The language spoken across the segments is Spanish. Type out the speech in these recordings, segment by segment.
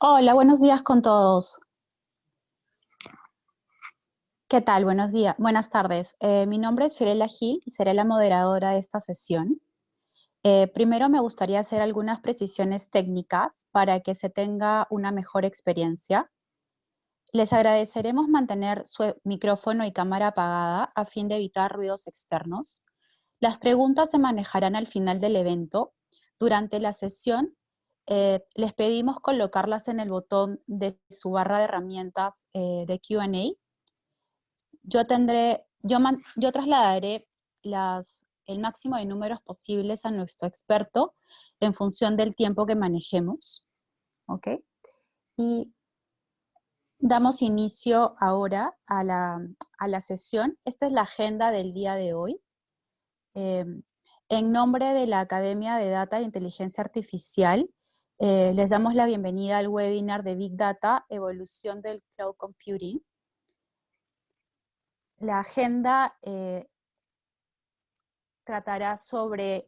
Hola, buenos días con todos. ¿Qué tal? Buenos días, buenas tardes. Mi nombre es Fiorella Gil y seré la moderadora de esta sesión. Primero me gustaría hacer algunas precisiones técnicas para que se tenga una mejor experiencia. Les agradeceremos mantener su micrófono y cámara apagada a fin de evitar ruidos externos. Las preguntas se manejarán al final del evento. Durante la sesión, les pedimos colocarlas en el botón de su barra de herramientas de Q&A. Yo trasladaré el máximo de números posibles a nuestro experto en función del tiempo que manejemos. ¿Ok? Y damos inicio ahora a la sesión. Esta es la agenda del día de hoy. Eh, en nombre de la Academia de Data e Inteligencia Artificial, les damos la bienvenida al webinar de Big Data, Evolución del Cloud Computing. La agenda tratará sobre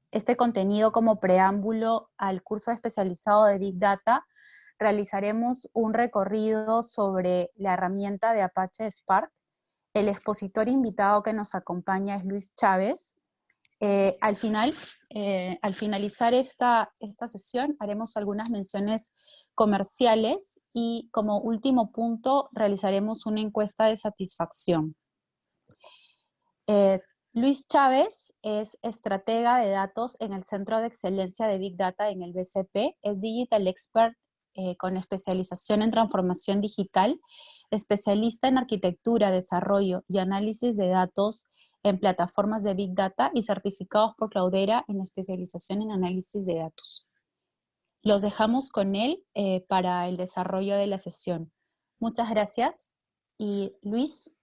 este contenido como preámbulo al curso especializado de Big Data. Realizaremos un recorrido sobre la herramienta de Apache Spark. El expositor invitado que nos acompaña es Luis Chávez. Al finalizar esta sesión, haremos algunas menciones comerciales y como último punto realizaremos una encuesta de satisfacción. Luis Chávez es estratega de datos en el Centro de Excelencia de Big Data en el BCP, es Digital Expert con especialización en transformación digital, especialista en arquitectura, desarrollo y análisis de datos en plataformas de Big Data y certificados por Cloudera en especialización en análisis de datos. Los dejamos con él para el desarrollo de la sesión. Muchas gracias y Luis,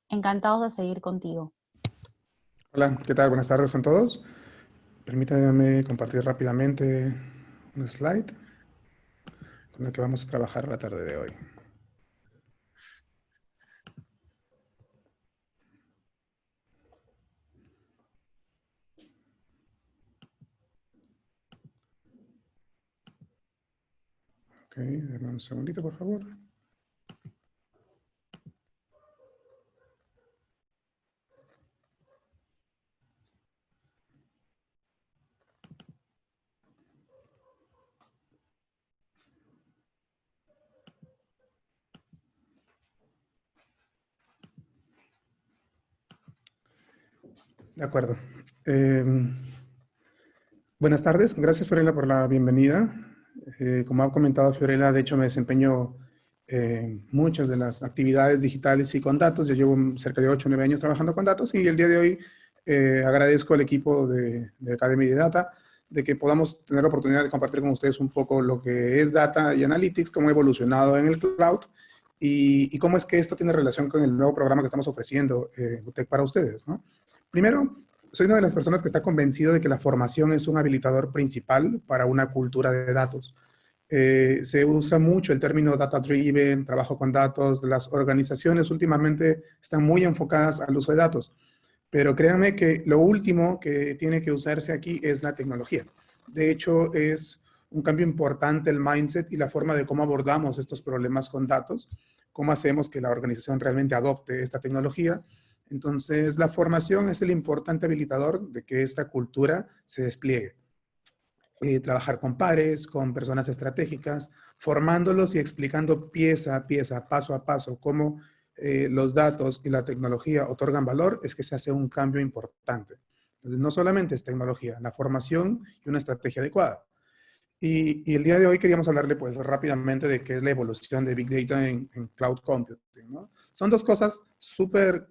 encantados de seguir contigo. Hola, ¿qué tal? Buenas tardes con todos. Permítanme compartir rápidamente un slide con el que vamos a trabajar la tarde de hoy. Ok, denme un segundito, por favor. De acuerdo. Buenas tardes. Gracias, Fiorella, por la bienvenida. Como ha comentado Fiorella, de hecho me desempeño muchas de las actividades digitales y con datos. Yo llevo cerca de 8 o 9 años trabajando con datos y el día de hoy agradezco al equipo de Academy de Data de que podamos tener la oportunidad de compartir con ustedes un poco lo que es Data y Analytics, cómo ha evolucionado en el cloud y cómo es que esto tiene relación con el nuevo programa que estamos ofreciendo UTEC para ustedes, ¿no? Primero, soy una de las personas que está convencido de que la formación es un habilitador principal para una cultura de datos. Se usa mucho el término data-driven, trabajo con datos. Las organizaciones últimamente están muy enfocadas al uso de datos. Pero créanme que lo último que tiene que usarse aquí es la tecnología. De hecho, es un cambio importante el mindset y la forma de cómo abordamos estos problemas con datos, cómo hacemos que la organización realmente adopte esta tecnología. Entonces, la formación es el importante habilitador de que esta cultura se despliegue. Trabajar con pares, con personas estratégicas, formándolos y explicando pieza a pieza, paso a paso, cómo los datos y la tecnología otorgan valor, es que se hace un cambio importante. Entonces, no solamente es tecnología, la formación y una estrategia adecuada. Y el día de hoy queríamos hablarle pues rápidamente de qué es la evolución de Big Data en Cloud Computing, ¿no? Son dos cosas súper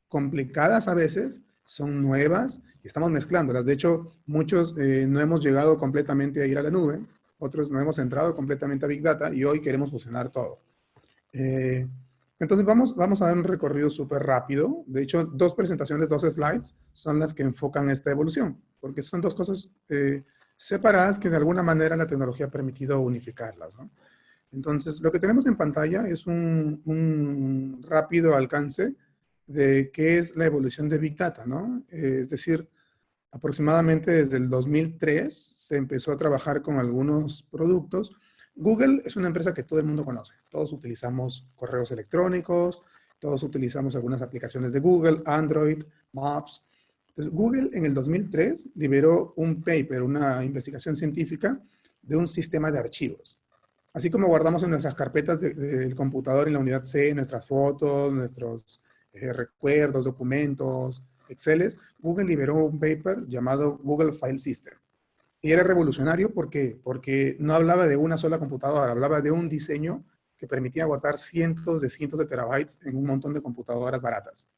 complicadas a veces, son nuevas y estamos mezclándolas. De hecho, muchos no hemos llegado completamente a ir a la nube, otros no hemos entrado completamente a Big Data y hoy queremos fusionar todo. Entonces vamos a dar un recorrido súper rápido. De hecho, dos presentaciones, dos slides son las que enfocan esta evolución, porque son dos cosas separadas que de alguna manera la tecnología ha permitido unificarlas, ¿no? Entonces, lo que tenemos en pantalla es un rápido alcance de qué es la evolución de Big Data, ¿no? Es decir, aproximadamente desde el 2003 se empezó a trabajar con algunos productos, Google es una empresa que todo el mundo conoce. Todos utilizamos correos electrónicos, todos utilizamos algunas aplicaciones de Google, Android, Maps. Entonces, Google en el 2003 liberó un paper, una investigación científica de un sistema de archivos. Así como guardamos en nuestras carpetas del computador en la unidad C, nuestras fotos, nuestros recuerdos, documentos, Exceles, Google liberó un paper llamado Google File System. Y era revolucionario porque no hablaba de una sola computadora, hablaba de un diseño que permitía guardar cientos de terabytes en un montón de computadoras baratas.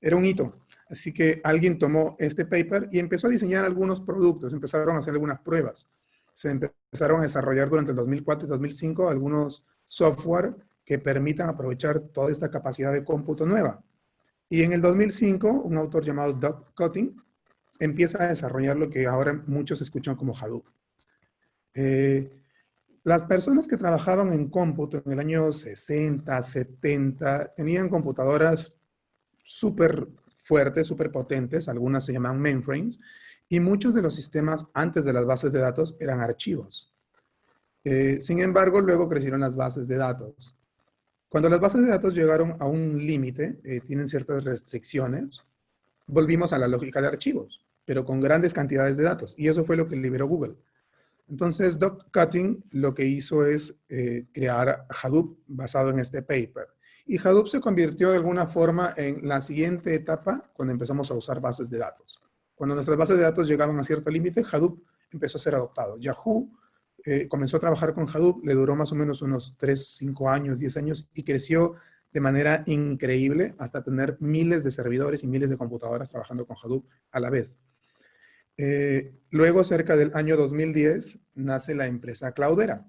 Era un hito. Así que alguien tomó este paper y empezó a diseñar algunos productos, empezaron a hacer algunas pruebas. Se empezaron a desarrollar durante el 2004 y 2005 algunos software que permitan aprovechar toda esta capacidad de cómputo nueva. Y en el 2005, un autor llamado Doug Cutting empieza a desarrollar lo que ahora muchos escuchan como Hadoop. Las personas que trabajaban en cómputo en el año 60, 70, tenían computadoras súper fuertes, súper potentes, algunas se llaman mainframes, y muchos de los sistemas antes de las bases de datos eran archivos. Sin embargo, luego crecieron las bases de datos. Cuando las bases de datos llegaron a un límite, tienen ciertas restricciones, volvimos a la lógica de archivos, pero con grandes cantidades de datos, y eso fue lo que liberó Google. Entonces, Doug Cutting lo que hizo es crear Hadoop basado en este paper. Y Hadoop se convirtió de alguna forma en la siguiente etapa cuando empezamos a usar bases de datos. Cuando nuestras bases de datos llegaban a cierto límite, Hadoop empezó a ser adoptado. Yahoo comenzó a trabajar con Hadoop, le duró más o menos unos 3, 5 años, 10 años y creció de manera increíble hasta tener miles de servidores y miles de computadoras trabajando con Hadoop a la vez. Luego, cerca del año 2010, nace la empresa Cloudera.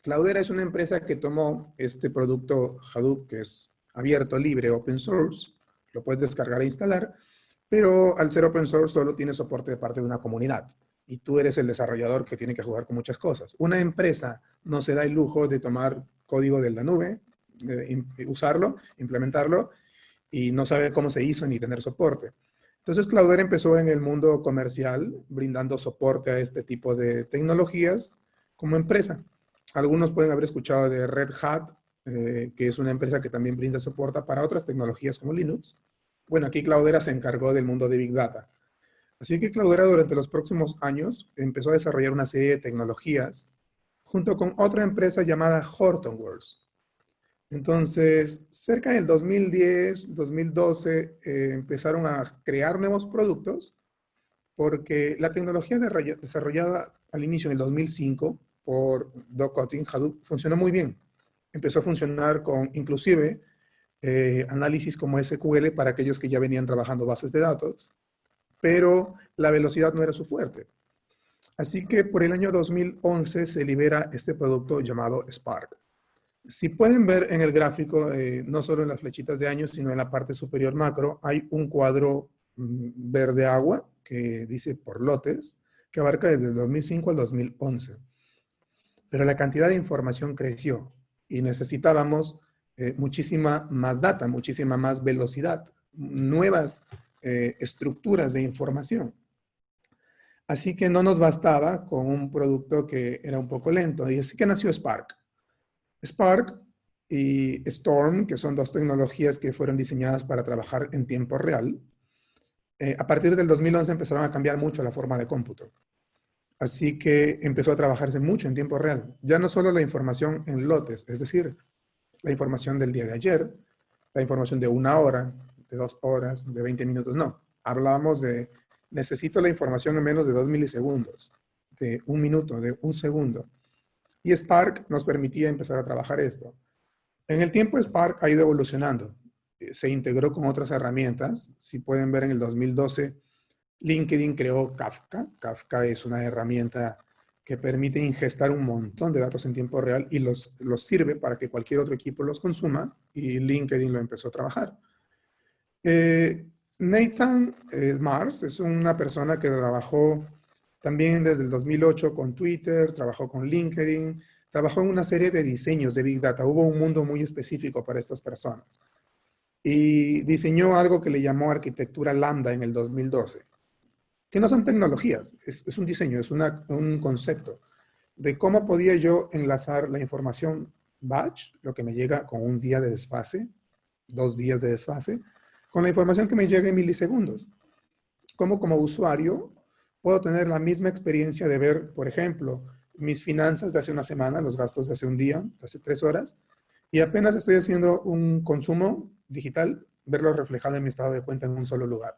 Cloudera es una empresa que tomó este producto Hadoop, que es abierto, libre, open source, lo puedes descargar e instalar, pero al ser open source solo tiene soporte de parte de una comunidad y tú eres el desarrollador que tiene que jugar con muchas cosas. Una empresa no se da el lujo de tomar código de la nube, usarlo, implementarlo y no sabe cómo se hizo ni tener soporte. Entonces Cloudera empezó en el mundo comercial brindando soporte a este tipo de tecnologías como empresa. Algunos pueden haber escuchado de Red Hat, que es una empresa que también brinda soporte para otras tecnologías como Linux. Bueno, aquí Cloudera se encargó del mundo de Big Data. Así que Cloudera durante los próximos años empezó a desarrollar una serie de tecnologías junto con otra empresa llamada Hortonworks. Entonces, cerca del 2010, 2012, empezaron a crear nuevos productos porque la tecnología desarrollada al inicio en el 2005 por Doug Cutting, Hadoop, funcionó muy bien. Empezó a funcionar con inclusive análisis como SQL para aquellos que ya venían trabajando bases de datos, pero la velocidad no era su fuerte. Así que por el año 2011 se libera este producto llamado Spark. Si pueden ver en el gráfico, no solo en las flechitas de años, sino en la parte superior macro, hay un cuadro verde agua que dice por lotes, que abarca desde el 2005 al 2011. Pero la cantidad de información creció y necesitábamos muchísima más data, muchísima más velocidad, nuevas estructuras de información. Así que no nos bastaba con un producto que era un poco lento. Y así que nació Spark. Spark y Storm, que son dos tecnologías que fueron diseñadas para trabajar en tiempo real. A partir del 2011 empezaron a cambiar mucho la forma de cómputo. Así que empezó a trabajarse mucho en tiempo real. Ya no solo la información en lotes, es decir, la información del día de ayer, la información de 1 hora, de 2 horas, de 20 minutos, no. Hablábamos de, necesito la información en menos de 2 milisegundos, de 1 minuto, de 1 segundo. Y Spark nos permitía empezar a trabajar esto. En el tiempo Spark ha ido evolucionando. Se integró con otras herramientas. Si pueden ver en el 2012, LinkedIn creó Kafka. Kafka es una herramienta que permite ingestar un montón de datos en tiempo real y los sirve para que cualquier otro equipo los consuma y LinkedIn lo empezó a trabajar. Nathan Mars es una persona que trabajó también desde el 2008 con Twitter, trabajó con LinkedIn, trabajó en una serie de diseños de Big Data. Hubo un mundo muy específico para estas personas. Y diseñó algo que le llamó arquitectura lambda en el 2012, que no son tecnologías, es un diseño, es un concepto. de cómo podía yo enlazar la información batch, lo que me llega con un día de desfase, 2 días de desfase, con la información que me llega en milisegundos. Cómo como usuario puedo tener la misma experiencia de ver, por ejemplo, mis finanzas de hace una semana, los gastos de hace un día, de hace 3 horas, y apenas estoy haciendo un consumo digital, verlo reflejado en mi estado de cuenta en un solo lugar.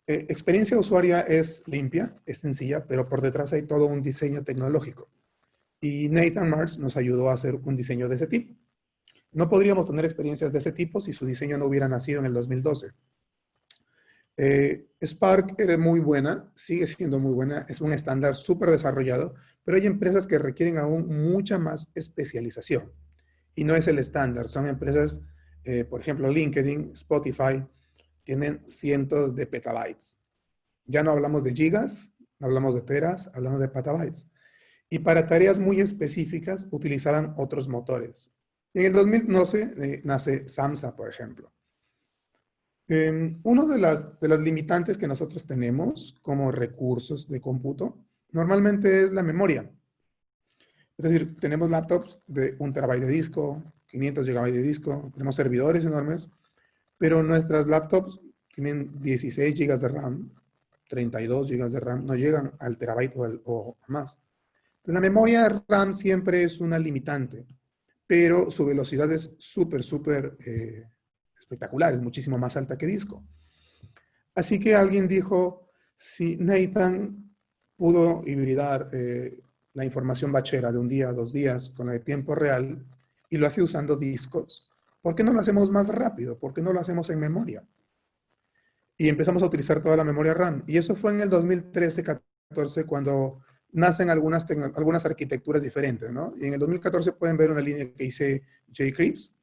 Experiencia usuaria es limpia, es sencilla, pero por detrás hay todo un diseño tecnológico. Y Nathan Marks nos ayudó a hacer un diseño de ese tipo. No podríamos tener experiencias de ese tipo si su diseño no hubiera nacido en el 2012. Spark era muy buena, sigue siendo muy buena, es un estándar súper desarrollado, pero hay empresas que requieren aún mucha más especialización. Y no es el estándar, son empresas, por ejemplo, LinkedIn, Spotify, tienen cientos de petabytes. Ya no hablamos de gigas, no hablamos de teras, hablamos de petabytes. Y para tareas muy específicas utilizaban otros motores. En el 2012 nace SAMSA, por ejemplo. Una de las limitantes que nosotros tenemos como recursos de cómputo normalmente es la memoria. Es decir, tenemos laptops de 1 TB de disco, 500 GB de disco, tenemos servidores enormes, pero nuestras laptops tienen 16 GB de RAM, 32 GB de RAM, no llegan al terabyte o más. Entonces, la memoria RAM siempre es una limitante, pero su velocidad es súper espectacular, es muchísimo más alta que disco. Así que alguien dijo, si Nathan pudo hibridar la información bachera de un día a 2 días con la de tiempo real y lo hace usando discos, ¿por qué no lo hacemos más rápido? ¿Por qué no lo hacemos en memoria? Y empezamos a utilizar toda la memoria RAM. Y eso fue en el 2013-14 cuando nacen algunas arquitecturas diferentes, ¿no? Y en el 2014 pueden ver una línea que hice Jay Creeps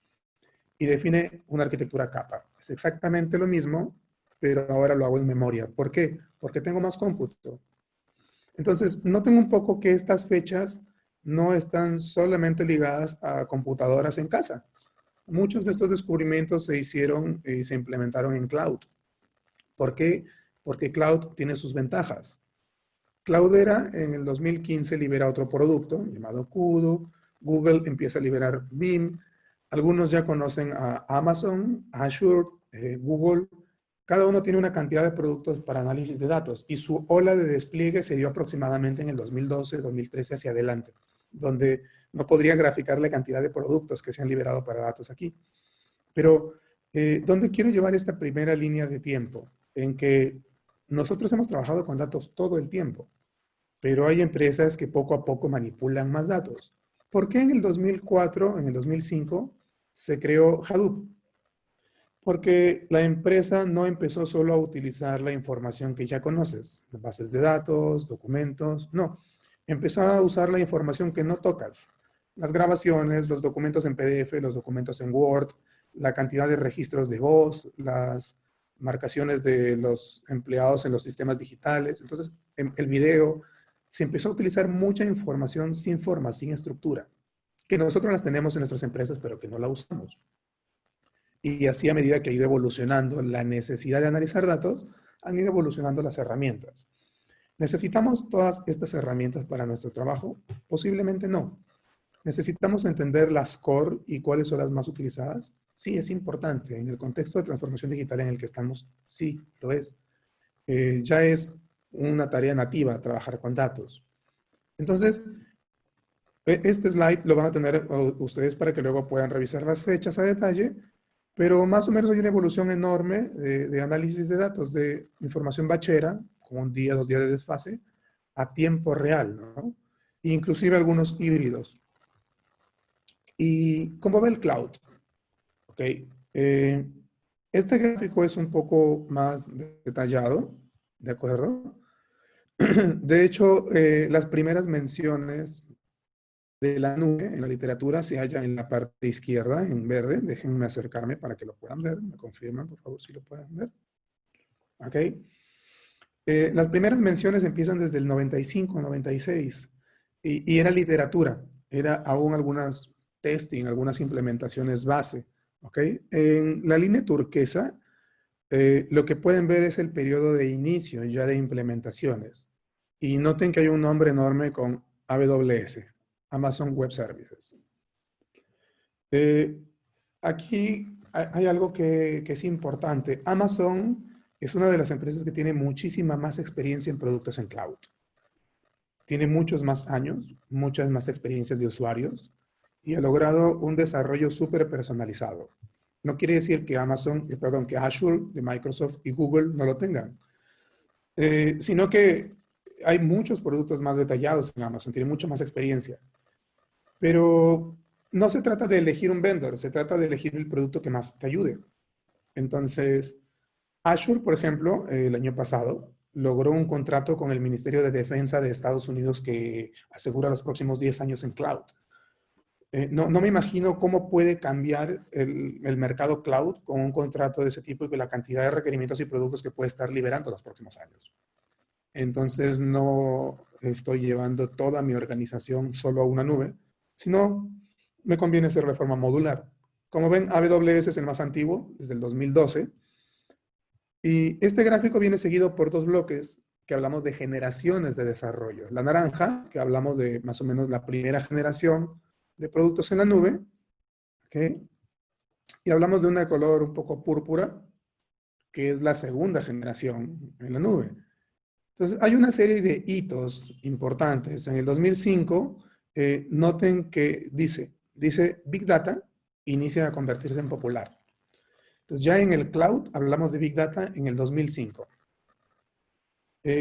y define una arquitectura capa. Es exactamente lo mismo, pero ahora lo hago en memoria. ¿Por qué? Porque tengo más cómputo. Entonces, noten un poco que estas fechas no están solamente ligadas a computadoras en casa. Muchos de estos descubrimientos se hicieron y se implementaron en cloud. ¿Por qué? Porque cloud tiene sus ventajas. Cloudera en el 2015 libera otro producto llamado Kudu. Google empieza a liberar Beam. Algunos ya conocen a Amazon, Azure, Google. Cada uno tiene una cantidad de productos para análisis de datos y su ola de despliegue se dio aproximadamente en el 2012, 2013 hacia adelante, donde no podría graficar la cantidad de productos que se han liberado para datos aquí. Pero, ¿dónde quiero llevar esta primera línea de tiempo? En que nosotros hemos trabajado con datos todo el tiempo, pero hay empresas que poco a poco manipulan más datos. ¿Por qué en el 2004, en el 2005, se creó Hadoop? Porque la empresa no empezó solo a utilizar la información que ya conoces, bases de datos, documentos, no. Empezó a usar la información que no tocas. Las grabaciones, los documentos en PDF, los documentos en Word, la cantidad de registros de voz, las marcaciones de los empleados en los sistemas digitales. Entonces, el video, se empezó a utilizar mucha información sin forma, sin estructura, que nosotros las tenemos en nuestras empresas, pero que no la usamos. Y así a medida que ha ido evolucionando la necesidad de analizar datos, han ido evolucionando las herramientas. ¿Necesitamos todas estas herramientas para nuestro trabajo? Posiblemente no. ¿Necesitamos entender las core y cuáles son las más utilizadas? Sí, es importante. En el contexto de transformación digital en el que estamos, sí, lo es. Ya es una tarea nativa trabajar con datos. Entonces, este slide lo van a tener ustedes para que luego puedan revisar las fechas a detalle, pero más o menos hay una evolución enorme de análisis de datos, de información bachera, con un día, 2 días de desfase, a tiempo real, ¿no? Inclusive algunos híbridos. ¿Y cómo ve el cloud? Ok. Este gráfico es un poco más detallado, ¿de acuerdo? De hecho, las primeras menciones de la nube en la literatura se halla en la parte izquierda, en verde. Déjenme acercarme para que lo puedan ver. Me confirman, por favor, si lo pueden ver. Ok. Las primeras menciones empiezan desde el 95, 96. Y era literatura. Era aún algunas testing, algunas implementaciones base. Ok. En la línea turquesa, lo que pueden ver es el periodo de inicio ya de implementaciones. Y noten que hay un nombre enorme con AWS, Amazon Web Services. Aquí hay algo que es importante. Amazon es una de las empresas que tiene muchísima más experiencia en productos en cloud. Tiene muchos más años, muchas más experiencias de usuarios y ha logrado un desarrollo súper personalizado. No quiere decir que que Azure de Microsoft y Google no lo tengan, sino que hay muchos productos más detallados en Amazon, tiene mucha más experiencia. Pero no se trata de elegir un vendor, se trata de elegir el producto que más te ayude. Entonces, Azure, por ejemplo, el año pasado, logró un contrato con el Ministerio de Defensa de Estados Unidos que asegura los próximos 10 años en cloud. No me imagino cómo puede cambiar el mercado cloud con un contrato de ese tipo y con la cantidad de requerimientos y productos que puede estar liberando los próximos años. Entonces, no estoy llevando toda mi organización solo a una nube, sino me conviene hacerlo de forma modular. Como ven, AWS es el más antiguo, desde el 2012. Y este gráfico viene seguido por dos bloques que hablamos de generaciones de desarrollo. La naranja, que hablamos de más o menos la primera generación de productos en la nube, ¿okay? Y hablamos de una de color un poco púrpura, que es la segunda generación en la nube. Entonces, hay una serie de hitos importantes. En el 2005, noten que dice Big Data inicia a convertirse en popular. Entonces, ya en el cloud hablamos de Big Data en el 2005.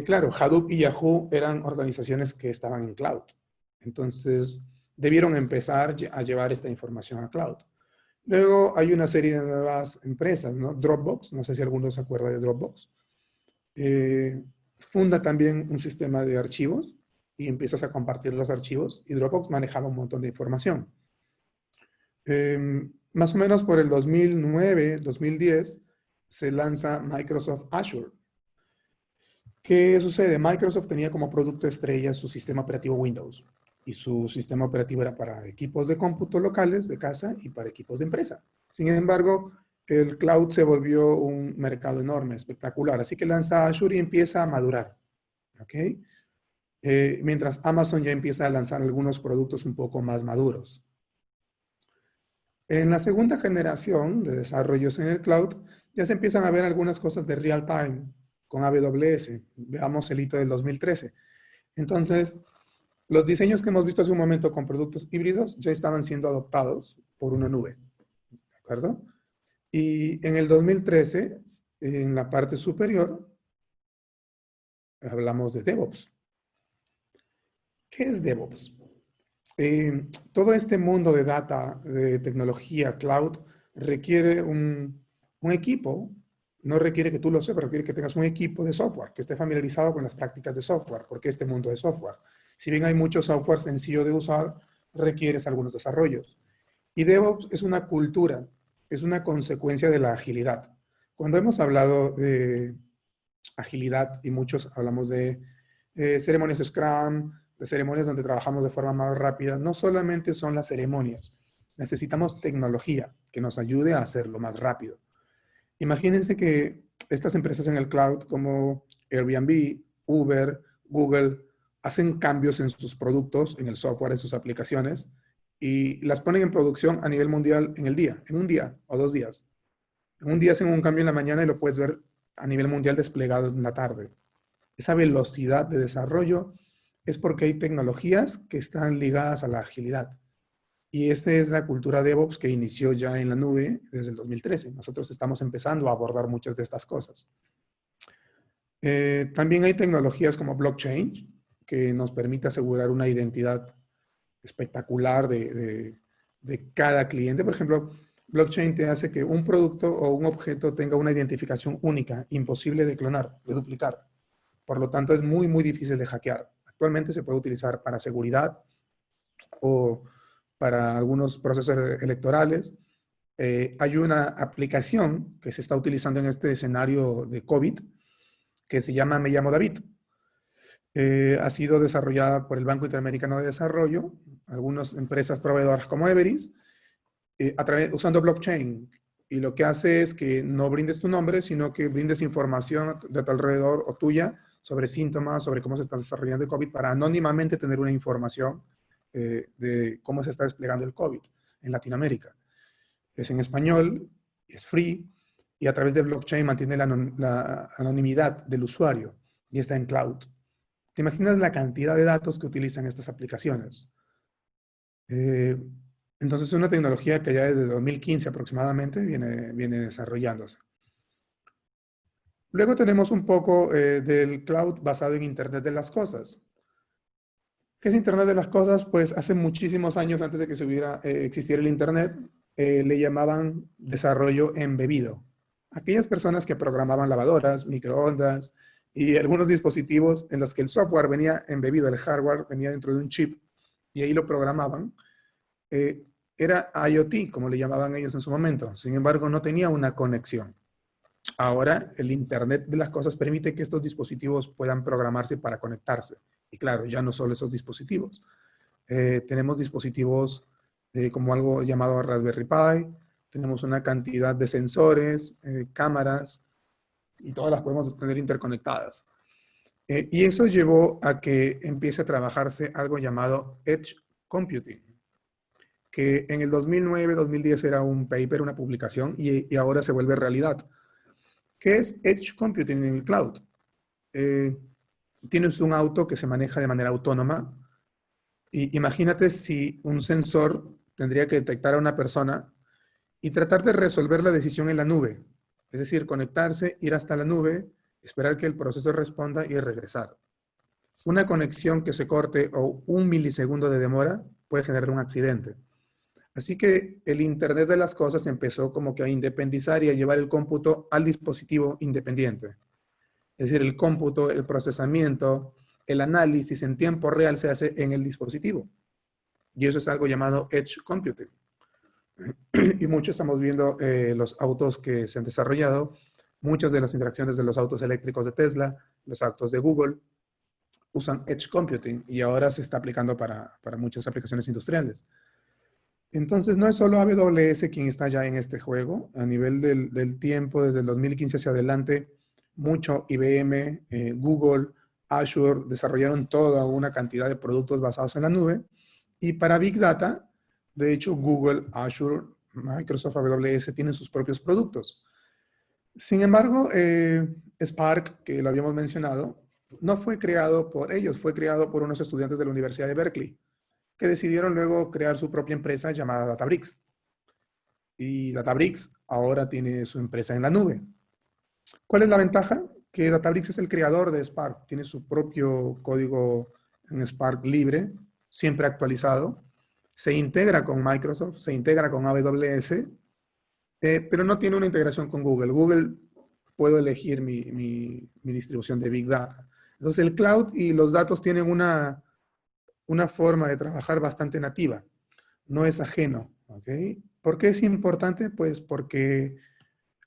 Claro, Hadoop y Yahoo eran organizaciones que estaban en cloud. Entonces, debieron empezar a llevar esta información a cloud. Luego hay una serie de nuevas empresas, ¿no? Dropbox, no sé si alguno se acuerda de Dropbox. Funda también un sistema de archivos y empiezas a compartir los archivos y Dropbox manejaba un montón de información. Más o menos por el 2009, 2010, se lanza Microsoft Azure. ¿Qué sucede? Microsoft tenía como producto estrella su sistema operativo Windows y su sistema operativo era para equipos de cómputo locales de casa y para equipos de empresa. Sin embargo, el cloud se volvió un mercado enorme, espectacular. Así que lanza Azure y empieza a madurar. ¿Ok? Mientras Amazon ya empieza a lanzar algunos productos un poco más maduros. En la segunda generación de desarrollos en el cloud, ya se empiezan a ver algunas cosas de real time con AWS. Veamos el hito del 2013. Entonces, los diseños que hemos visto hace un momento con productos híbridos ya estaban siendo adoptados por una nube. ¿De acuerdo? Y en el 2013, en la parte superior, hablamos de DevOps. ¿Qué es DevOps? Todo este mundo de data, de tecnología, cloud, requiere un equipo, no requiere que tú lo sepas, requiere que tengas un equipo de software, que esté familiarizado con las prácticas de software, porque este mundo de software. Si bien hay mucho software sencillo de usar, requieres algunos desarrollos. Y DevOps es una cultura, es una consecuencia de la agilidad. Cuando hemos hablado de agilidad y muchos hablamos de ceremonias Scrum, de ceremonias donde trabajamos de forma más rápida, no solamente son las ceremonias, necesitamos tecnología que nos ayude a hacerlo más rápido. Imagínense que estas empresas en el cloud como Airbnb, Uber, Google, hacen cambios en sus productos, en el software, en sus aplicaciones, y las ponen en producción a nivel mundial en un día o 2 días. En un día hacen un cambio en la mañana y lo puedes ver a nivel mundial desplegado en la tarde. Esa velocidad de desarrollo es porque hay tecnologías que están ligadas a la agilidad. Y esta es la cultura DevOps que inició ya en la nube desde el 2013. Nosotros estamos empezando a abordar muchas de estas cosas. También hay tecnologías como blockchain que nos permite asegurar una identidad espectacular de cada cliente. Por ejemplo, blockchain te hace que un producto o un objeto tenga una identificación única, imposible de clonar, de duplicar. Por lo tanto, es muy, muy difícil de hackear. Actualmente se puede utilizar para seguridad o para algunos procesos electorales. Hay una aplicación que se está utilizando en este escenario de COVID que se llama Me llamo David. Ha sido desarrollada por el Banco Interamericano de Desarrollo, algunas empresas proveedoras como Everis, usando blockchain. Y lo que hace es que no brindes tu nombre, sino que brindes información de tu alrededor o tuya sobre síntomas, sobre cómo se está desarrollando el COVID, para anónimamente tener una información de cómo se está desplegando el COVID en Latinoamérica. Es en español, es free, y a través de blockchain mantiene la anonimidad del usuario y está en cloud. ¿Te imaginas la cantidad de datos que utilizan estas aplicaciones? Entonces es una tecnología que ya desde 2015 aproximadamente viene desarrollándose. Luego tenemos un poco del cloud basado en Internet de las cosas. ¿Qué es Internet de las cosas? Pues hace muchísimos años antes de que existiera el Internet, le llamaban desarrollo embebido. Aquellas personas que programaban lavadoras, microondas y algunos dispositivos en los que el software venía embebido, el hardware venía dentro de un chip y ahí lo programaban, era IoT, como le llamaban ellos en su momento. Sin embargo, no tenía una conexión. Ahora, el Internet de las cosas permite que estos dispositivos puedan programarse para conectarse. Y claro, ya no solo esos dispositivos. Tenemos dispositivos como algo llamado Raspberry Pi, tenemos una cantidad de sensores, cámaras, y todas las podemos tener interconectadas. Y eso llevó a que empiece a trabajarse algo llamado Edge Computing, que en el 2009-2010 era un paper, una publicación, y ahora se vuelve realidad. ¿Qué es Edge Computing en el cloud? Tienes un auto que se maneja de manera autónoma. Y imagínate si un sensor tendría que detectar a una persona y tratar de resolver la decisión en la nube. Es decir, conectarse, ir hasta la nube, esperar que el proceso responda y regresar. Una conexión que se corte o un milisegundo de demora puede generar un accidente. Así que el Internet de las cosas empezó como que a independizar y a llevar el cómputo al dispositivo independiente. Es decir, el cómputo, el procesamiento, el análisis en tiempo real se hace en el dispositivo. Y eso es algo llamado Edge Computing. Y mucho estamos viendo los autos que se han desarrollado, muchas de las interacciones de los autos eléctricos de Tesla, los autos de Google, usan Edge Computing y ahora se está aplicando para muchas aplicaciones industriales. Entonces, no es solo AWS quien está ya en este juego. A nivel del tiempo, desde el 2015 hacia adelante, mucho IBM, Google, Azure desarrollaron toda una cantidad de productos basados en la nube. Y para Big Data, de hecho, Google, Azure, Microsoft, AWS tienen sus propios productos. Sin embargo, Spark, que lo habíamos mencionado, no fue creado por ellos, fue creado por unos estudiantes de la Universidad de Berkeley, que decidieron luego crear su propia empresa llamada Databricks. Y Databricks ahora tiene su empresa en la nube. ¿Cuál es la ventaja? Que Databricks es el creador de Spark, tiene su propio código en Spark libre, siempre actualizado, se integra con Microsoft, se integra con AWS, pero no tiene una integración con Google. Google puedo elegir mi distribución de Big Data. Entonces el cloud y los datos tienen una forma de trabajar bastante nativa, no es ajeno. ¿Okay? ¿Por qué es importante? Pues porque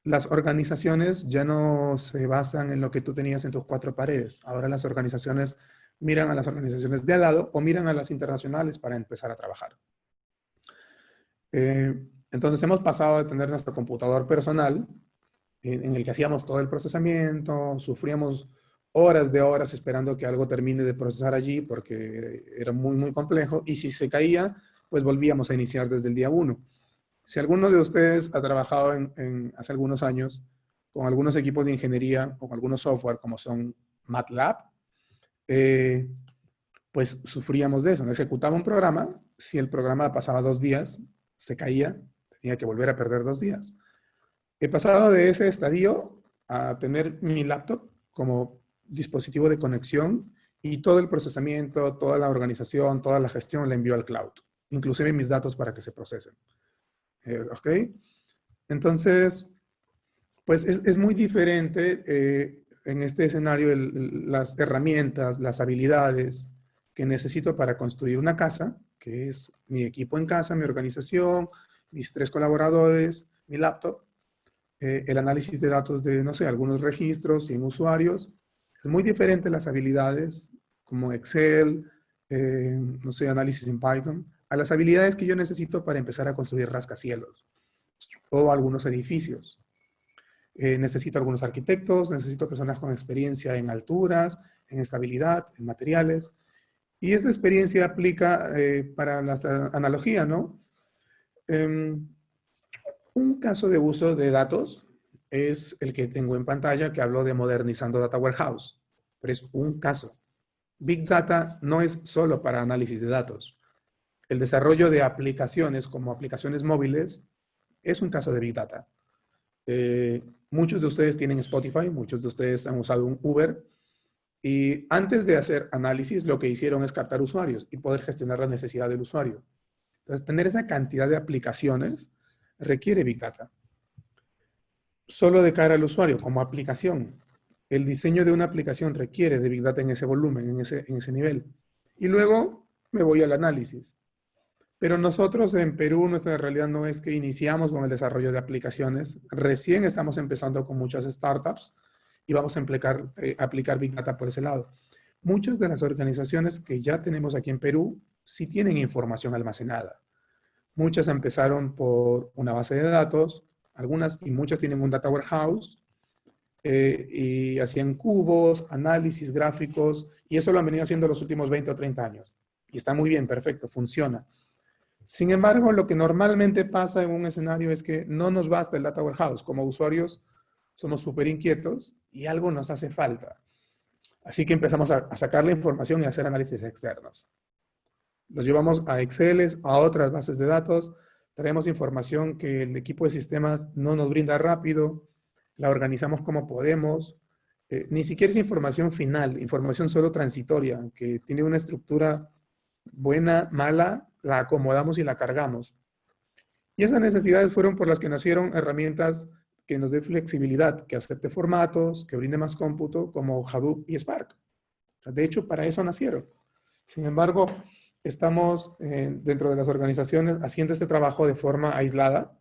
las organizaciones ya no se basan en lo que tú tenías en tus cuatro paredes. Ahora las organizaciones miran a las organizaciones de al lado o miran a las internacionales para empezar a trabajar. Entonces hemos pasado de tener nuestro computador personal en el que hacíamos todo el procesamiento, sufríamos horas de horas esperando que algo termine de procesar allí porque era muy, muy complejo, y si se caía, pues volvíamos a iniciar desde el día 1. Si alguno de ustedes ha trabajado hace algunos años con algunos equipos de ingeniería o con algunos software como son MATLAB, pues sufríamos de eso. No ejecutaba un programa, si el programa pasaba 2 días, se caía, tenía que volver a perder 2 días. He pasado de ese estadio a tener mi laptop como dispositivo de conexión y todo el procesamiento, toda la organización, toda la gestión la envío al cloud, inclusive mis datos para que se procesen. ¿Ok? Entonces, pues es muy diferente en este escenario las herramientas, las habilidades que necesito para construir una casa, que es mi equipo en casa, mi organización, mis 3 colaboradores, mi laptop, el análisis de datos de, no sé, algunos registros, 100 usuarios. Es muy diferente las habilidades como Excel, no sé, análisis en Python, a las habilidades que yo necesito para empezar a construir rascacielos o algunos edificios. necesito algunos arquitectos, necesito personas con experiencia en alturas, en estabilidad, en materiales. Y esta experiencia aplica para la analogía, ¿no? Em, un caso de uso de datos es el que tengo en pantalla, que hablo de modernizando Data Warehouse, pero es un caso. Big Data no es solo para análisis de datos. El desarrollo de aplicaciones como aplicaciones móviles es un caso de Big Data. Muchos de ustedes tienen Spotify, muchos de ustedes han usado un Uber, y antes de hacer análisis lo que hicieron es captar usuarios y poder gestionar la necesidad del usuario. Entonces, tener esa cantidad de aplicaciones requiere Big Data. Solo de cara al usuario, como aplicación. El diseño de una aplicación requiere de Big Data en ese volumen, en ese nivel. Y luego me voy al análisis. Pero nosotros en Perú, nuestra realidad no es que iniciamos con el desarrollo de aplicaciones. Recién estamos empezando con muchas startups y vamos a aplicar Big Data por ese lado. Muchas de las organizaciones que ya tenemos aquí en Perú sí tienen información almacenada. Muchas empezaron por una base de datos, algunas y muchas tienen un data warehouse y hacían cubos, análisis, gráficos, y eso lo han venido haciendo los últimos 20 o 30 años. Y está muy bien, perfecto, funciona. Sin embargo, lo que normalmente pasa en un escenario es que no nos basta el data warehouse. Como usuarios somos súper inquietos y algo nos hace falta. Así que empezamos a sacar la información y a hacer análisis externos. Los llevamos a Excel, a otras bases de datos, traemos información que el equipo de sistemas no nos brinda rápido, la organizamos como podemos, ni siquiera es información final, información solo transitoria, que tiene una estructura buena, mala, la acomodamos y la cargamos. Y esas necesidades fueron por las que nacieron herramientas que nos dé flexibilidad, que acepte formatos, que brinde más cómputo, como Hadoop y Spark. De hecho, para eso nacieron. Sin embargo, estamos dentro de las organizaciones haciendo este trabajo de forma aislada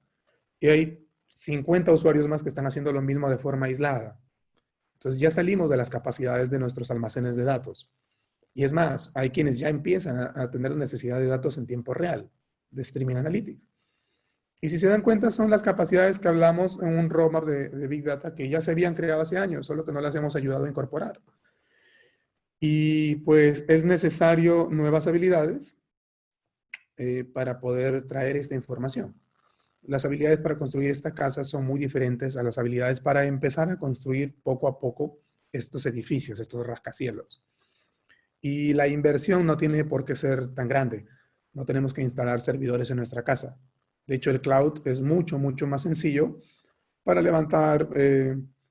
y hay 50 usuarios más que están haciendo lo mismo de forma aislada. Entonces ya salimos de las capacidades de nuestros almacenes de datos. Y es más, hay quienes ya empiezan a tener necesidad de datos en tiempo real, de Streaming Analytics. Y si se dan cuenta, son las capacidades que hablamos en un roadmap de Big Data que ya se habían creado hace años, solo que no las hemos ayudado a incorporar. Y pues es necesario nuevas habilidades para poder traer esta información. Las habilidades para construir esta casa son muy diferentes a las habilidades para empezar a construir poco a poco estos edificios, estos rascacielos. Y la inversión no tiene por qué ser tan grande. No tenemos que instalar servidores en nuestra casa. De hecho, el cloud es mucho, mucho más sencillo para levantar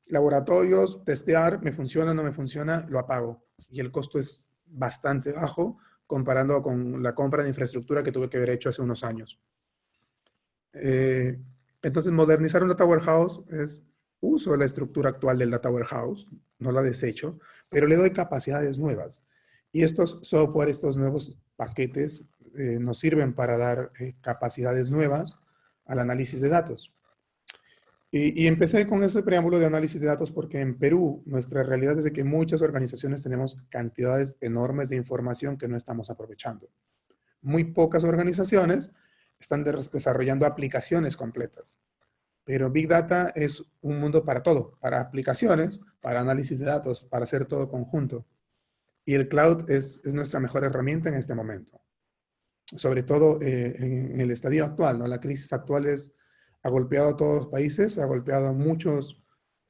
laboratorios, testear, me funciona, no me funciona, lo apago. Y el costo es bastante bajo comparando con la compra de infraestructura que tuve que haber hecho hace unos años. Entonces, modernizar un data warehouse es uso de la estructura actual del data warehouse, no la desecho, pero le doy capacidades nuevas. Y estos software, estos nuevos paquetes nos sirven para dar capacidades nuevas al análisis de datos. Y empecé con ese preámbulo de análisis de datos porque en Perú nuestra realidad es de que muchas organizaciones tenemos cantidades enormes de información que no estamos aprovechando. Muy pocas organizaciones están desarrollando aplicaciones completas. Pero Big Data es un mundo para todo, para aplicaciones, para análisis de datos, para hacer todo conjunto. Y el cloud es nuestra mejor herramienta en este momento. Sobre todo en el estadio actual, ¿no? La crisis actual ha golpeado a todos los países, ha golpeado a muchas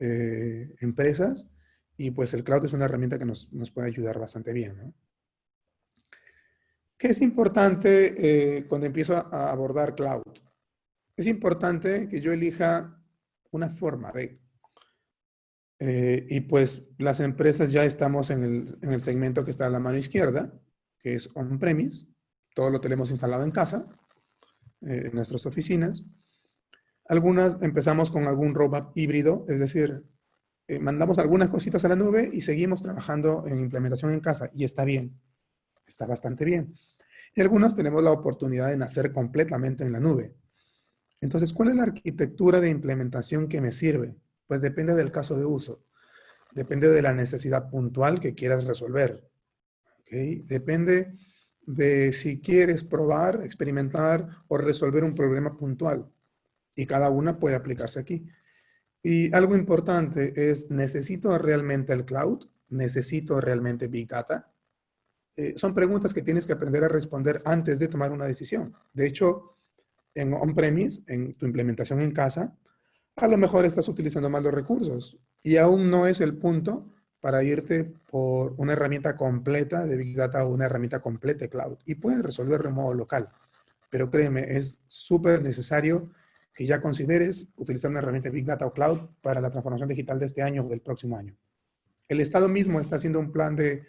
empresas y pues el cloud es una herramienta que nos puede ayudar bastante bien, ¿no? ¿Qué es importante cuando empiezo a abordar cloud? Es importante que yo elija una forma de... y pues las empresas ya estamos en el segmento que está a la mano izquierda, que es on-premise. Todo lo tenemos instalado en casa, en nuestras oficinas. Algunas empezamos con algún roadmap híbrido, es decir, mandamos algunas cositas a la nube y seguimos trabajando en implementación en casa. Y está bien, está bastante bien. Y algunos tenemos la oportunidad de nacer completamente en la nube. Entonces, ¿cuál es la arquitectura de implementación que me sirve? Pues depende del caso de uso. Depende de la necesidad puntual que quieras resolver. ¿Okay? Depende de si quieres probar, experimentar o resolver un problema puntual. Y cada una puede aplicarse aquí. Y algo importante es, ¿necesito realmente el cloud? ¿Necesito realmente Big Data? Son preguntas que tienes que aprender a responder antes de tomar una decisión. De hecho, en on-premise, en tu implementación en casa, a lo mejor estás utilizando mal los recursos y aún no es el punto para irte por una herramienta completa de Big Data o una herramienta completa de cloud. Y puedes resolverlo en modo local. Pero créeme, es súper necesario que ya consideres utilizar una herramienta de Big Data o cloud para la transformación digital de este año o del próximo año. El Estado mismo está haciendo un plan de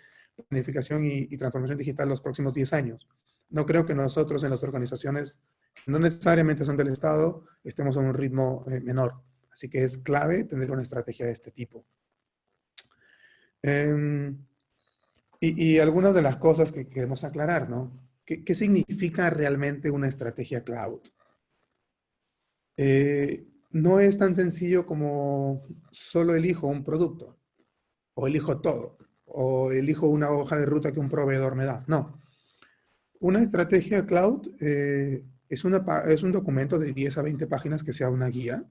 planificación y transformación digital los próximos 10 años. No creo que nosotros en las organizaciones, que no necesariamente son del Estado, estemos a un ritmo menor. Así que es clave tener una estrategia de este tipo. Eh, y algunas de las cosas que queremos aclarar, ¿no? ¿Qué significa realmente una estrategia cloud? No es tan sencillo como solo elijo un producto, o elijo todo, o elijo una hoja de ruta que un proveedor me da. No. Una estrategia cloud es un documento de 10 a 20 páginas que sea una guía.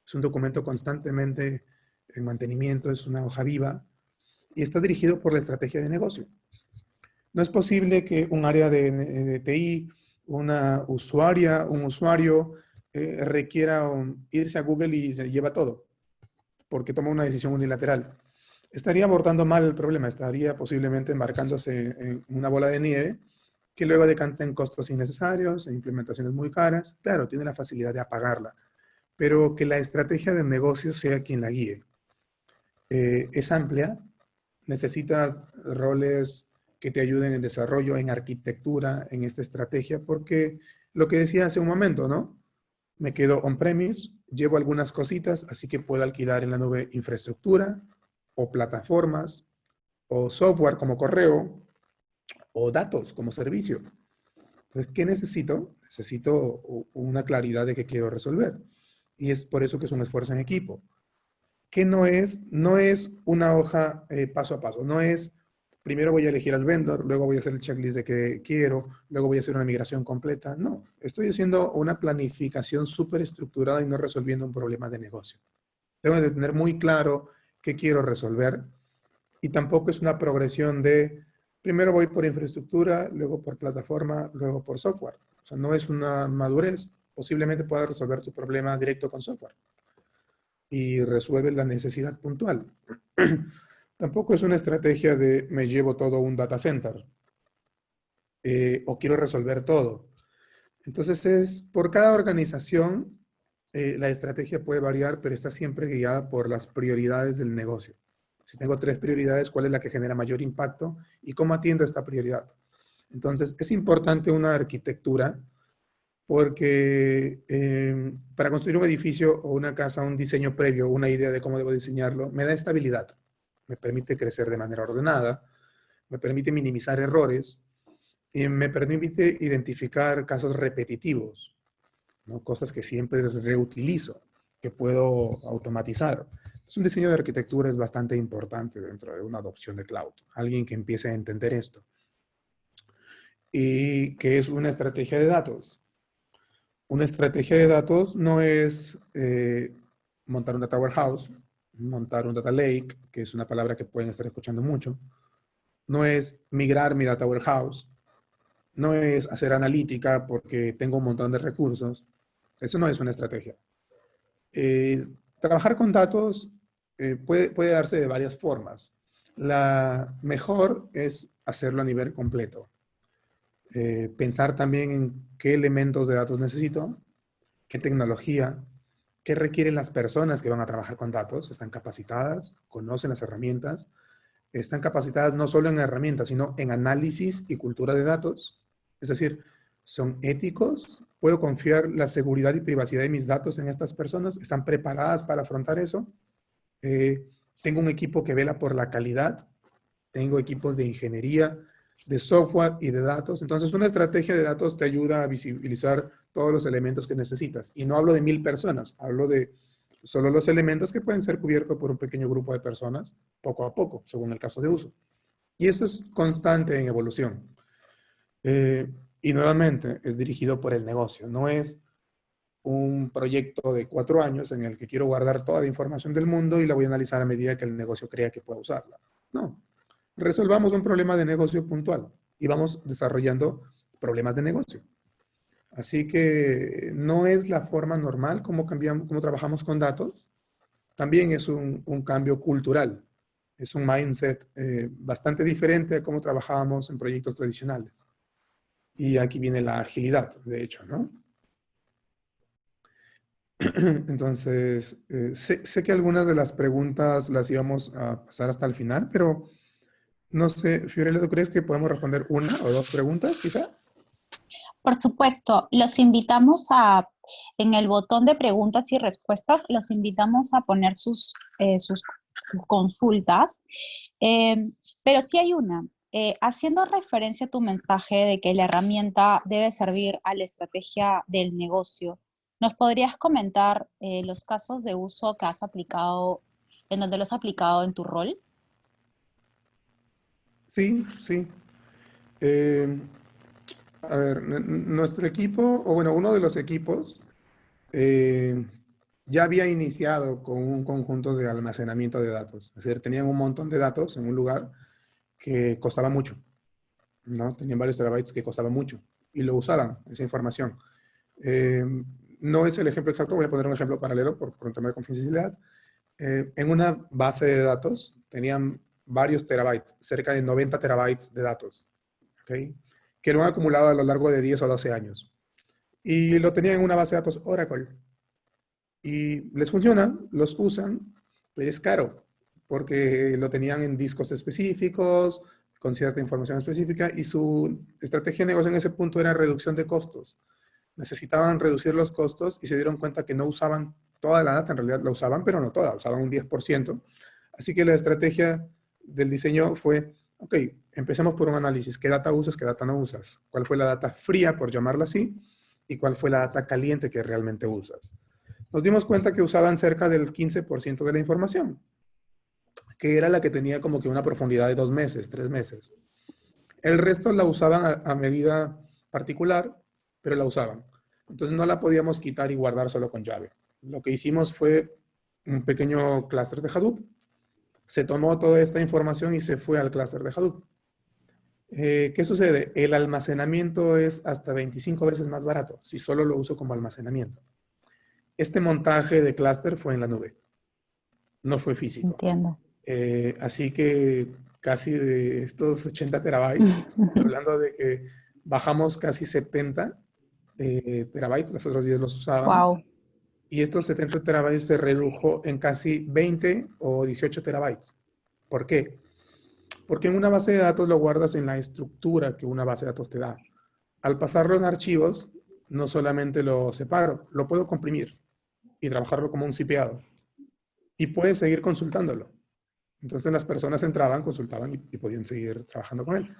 Es un documento constantemente en mantenimiento, es una hoja viva y está dirigido por la estrategia de negocio. No es posible que un área de TI, una usuaria, un usuario requiera irse a Google y se lleva todo, porque toma una decisión unilateral. Estaría abordando mal el problema, estaría posiblemente embarcándose en una bola de nieve que luego decanta en costos innecesarios, en implementaciones muy caras. Claro, tiene la facilidad de apagarla, pero que la estrategia de negocio sea quien la guíe. Es amplia, necesitas roles que te ayuden en desarrollo, en arquitectura, en esta estrategia, porque lo que decía hace un momento, ¿no? Me quedo on-premise, llevo algunas cositas, así que puedo alquilar en la nube infraestructura o plataformas o software como correo o datos como servicio. Entonces, ¿qué necesito? Necesito una claridad de qué quiero resolver. Y es por eso que es un esfuerzo en equipo. ¿Qué no es? No es una hoja paso a paso. No es, primero voy a elegir al vendor, luego voy a hacer el checklist de qué quiero, luego voy a hacer una migración completa. No, estoy haciendo una planificación súper estructurada y no resolviendo un problema de negocio. Tengo que tener muy claro qué quiero resolver y tampoco es una progresión de primero voy por infraestructura, luego por plataforma, luego por software. O sea, no es una madurez. Posiblemente puedas resolver tu problema directo con software y resuelve la necesidad puntual. Tampoco es una estrategia de me llevo todo a un data center o quiero resolver todo. Entonces es por cada organización la estrategia puede variar, pero está siempre guiada por las prioridades del negocio. Si tengo 3 prioridades, ¿cuál es la que genera mayor impacto y cómo atiendo esta prioridad? Entonces es importante una arquitectura porque para construir un edificio o una casa, un diseño previo, una idea de cómo debo diseñarlo, me da estabilidad, me permite crecer de manera ordenada, me permite minimizar errores y me permite identificar casos repetitivos, ¿no? Cosas que siempre reutilizo, que puedo automatizar. Es un diseño de arquitectura es bastante importante dentro de una adopción de cloud. Alguien que empiece a entender esto. Y que es una estrategia de datos. Una estrategia de datos no es montar un data warehouse, montar un data lake, que es una palabra que pueden estar escuchando mucho. No es migrar mi data warehouse. No es hacer analítica porque tengo un montón de recursos. Eso no es una estrategia. Trabajar con datos puede darse de varias formas. La mejor es hacerlo a nivel completo. Pensar también en qué elementos de datos necesito, qué tecnología, qué requieren las personas que van a trabajar con datos, están capacitadas, conocen las herramientas, están capacitadas no solo en herramientas, sino en análisis y cultura de datos. Es decir, son éticos, puedo confiar la seguridad y privacidad de mis datos en estas personas, están preparadas para afrontar eso. Eh, Tengo un equipo que vela por la calidad, tengo equipos de ingeniería, de software y de datos. Entonces, una estrategia de datos te ayuda a visibilizar todos los elementos que necesitas. Y no hablo de 1000 personas, hablo de solo los elementos que pueden ser cubiertos por un pequeño grupo de personas, poco a poco, según el caso de uso. Y eso es constante en evolución. Y nuevamente, es dirigido por el negocio. No es un proyecto de 4 años en el que quiero guardar toda la información del mundo y la voy a analizar a medida que el negocio crea que pueda usarla. No, resolvamos un problema de negocio puntual y vamos desarrollando problemas de negocio. Así que no es la forma normal como cambiamos, como trabajamos con datos. También es un cambio cultural. Es un mindset bastante diferente a cómo trabajábamos en proyectos tradicionales. Y aquí viene la agilidad, de hecho, ¿no? Entonces, sé que algunas de las preguntas las íbamos a pasar hasta el final, pero no sé, Fiorella, ¿tú crees que podemos responder una o dos preguntas, quizá? Por supuesto, en el botón de preguntas y respuestas, los invitamos a poner sus consultas. Eh, pero sí hay una. Haciendo referencia a tu mensaje de que la herramienta debe servir a la estrategia del negocio, ¿nos podrías comentar los casos de uso que has aplicado, en donde los has aplicado en tu rol? Sí, sí. Eh, a ver, nuestro equipo, o bueno, uno de los equipos, eh, ya había iniciado con un conjunto de almacenamiento de datos. Es decir, tenían un montón de datos en un lugar que costaba mucho, ¿no? Tenían varios terabytes que costaba mucho y lo usaban, esa información. Eh, no es el ejemplo exacto, voy a poner un ejemplo paralelo por un tema de confidencialidad. En una base de datos tenían varios terabytes, cerca de 90 terabytes de datos, ¿ok? Que lo han acumulado a lo largo de 10 o 12 años. Y lo tenían en una base de datos Oracle. Y les funciona, los usan, pero es caro, porque lo tenían en discos específicos, con cierta información específica, y su estrategia de negocio en ese punto era reducción de costos. Necesitaban reducir los costos y se dieron cuenta que no usaban toda la data, en realidad la usaban, pero no toda, usaban un 10%. Así que la estrategia del diseño fue, ok, empecemos por un análisis. ¿Qué data usas, qué data no usas? ¿Cuál fue la data fría, por llamarla así? ¿Y cuál fue la data caliente que realmente usas? Nos dimos cuenta que usaban cerca del 15% de la información, que era la que tenía como que una profundidad de 2 meses, 3 meses. El resto la usaban a medida particular, pero la usaban. Entonces no la podíamos quitar y guardar solo con llave. Lo que hicimos fue un pequeño clúster de Hadoop. Se tomó toda esta información y se fue al clúster de Hadoop. ¿Qué sucede? El almacenamiento es hasta 25 veces más barato si solo lo uso como almacenamiento. Este montaje de clúster fue en la nube, no fue físico. Entiendo. Así que casi de estos 80 terabytes, estamos hablando de que bajamos casi 70 terabytes, los otros 10 los usaban, Wow. y estos 70 terabytes se redujo en casi 20 o 18 terabytes. ¿Por qué? Porque en una base de datos lo guardas en la estructura que una base de datos te da. Al pasarlo en archivos, no solamente lo separo, lo puedo comprimir y trabajarlo como un cipeado. Y puedes seguir consultándolo. Entonces las personas entraban, consultaban y podían seguir trabajando con él.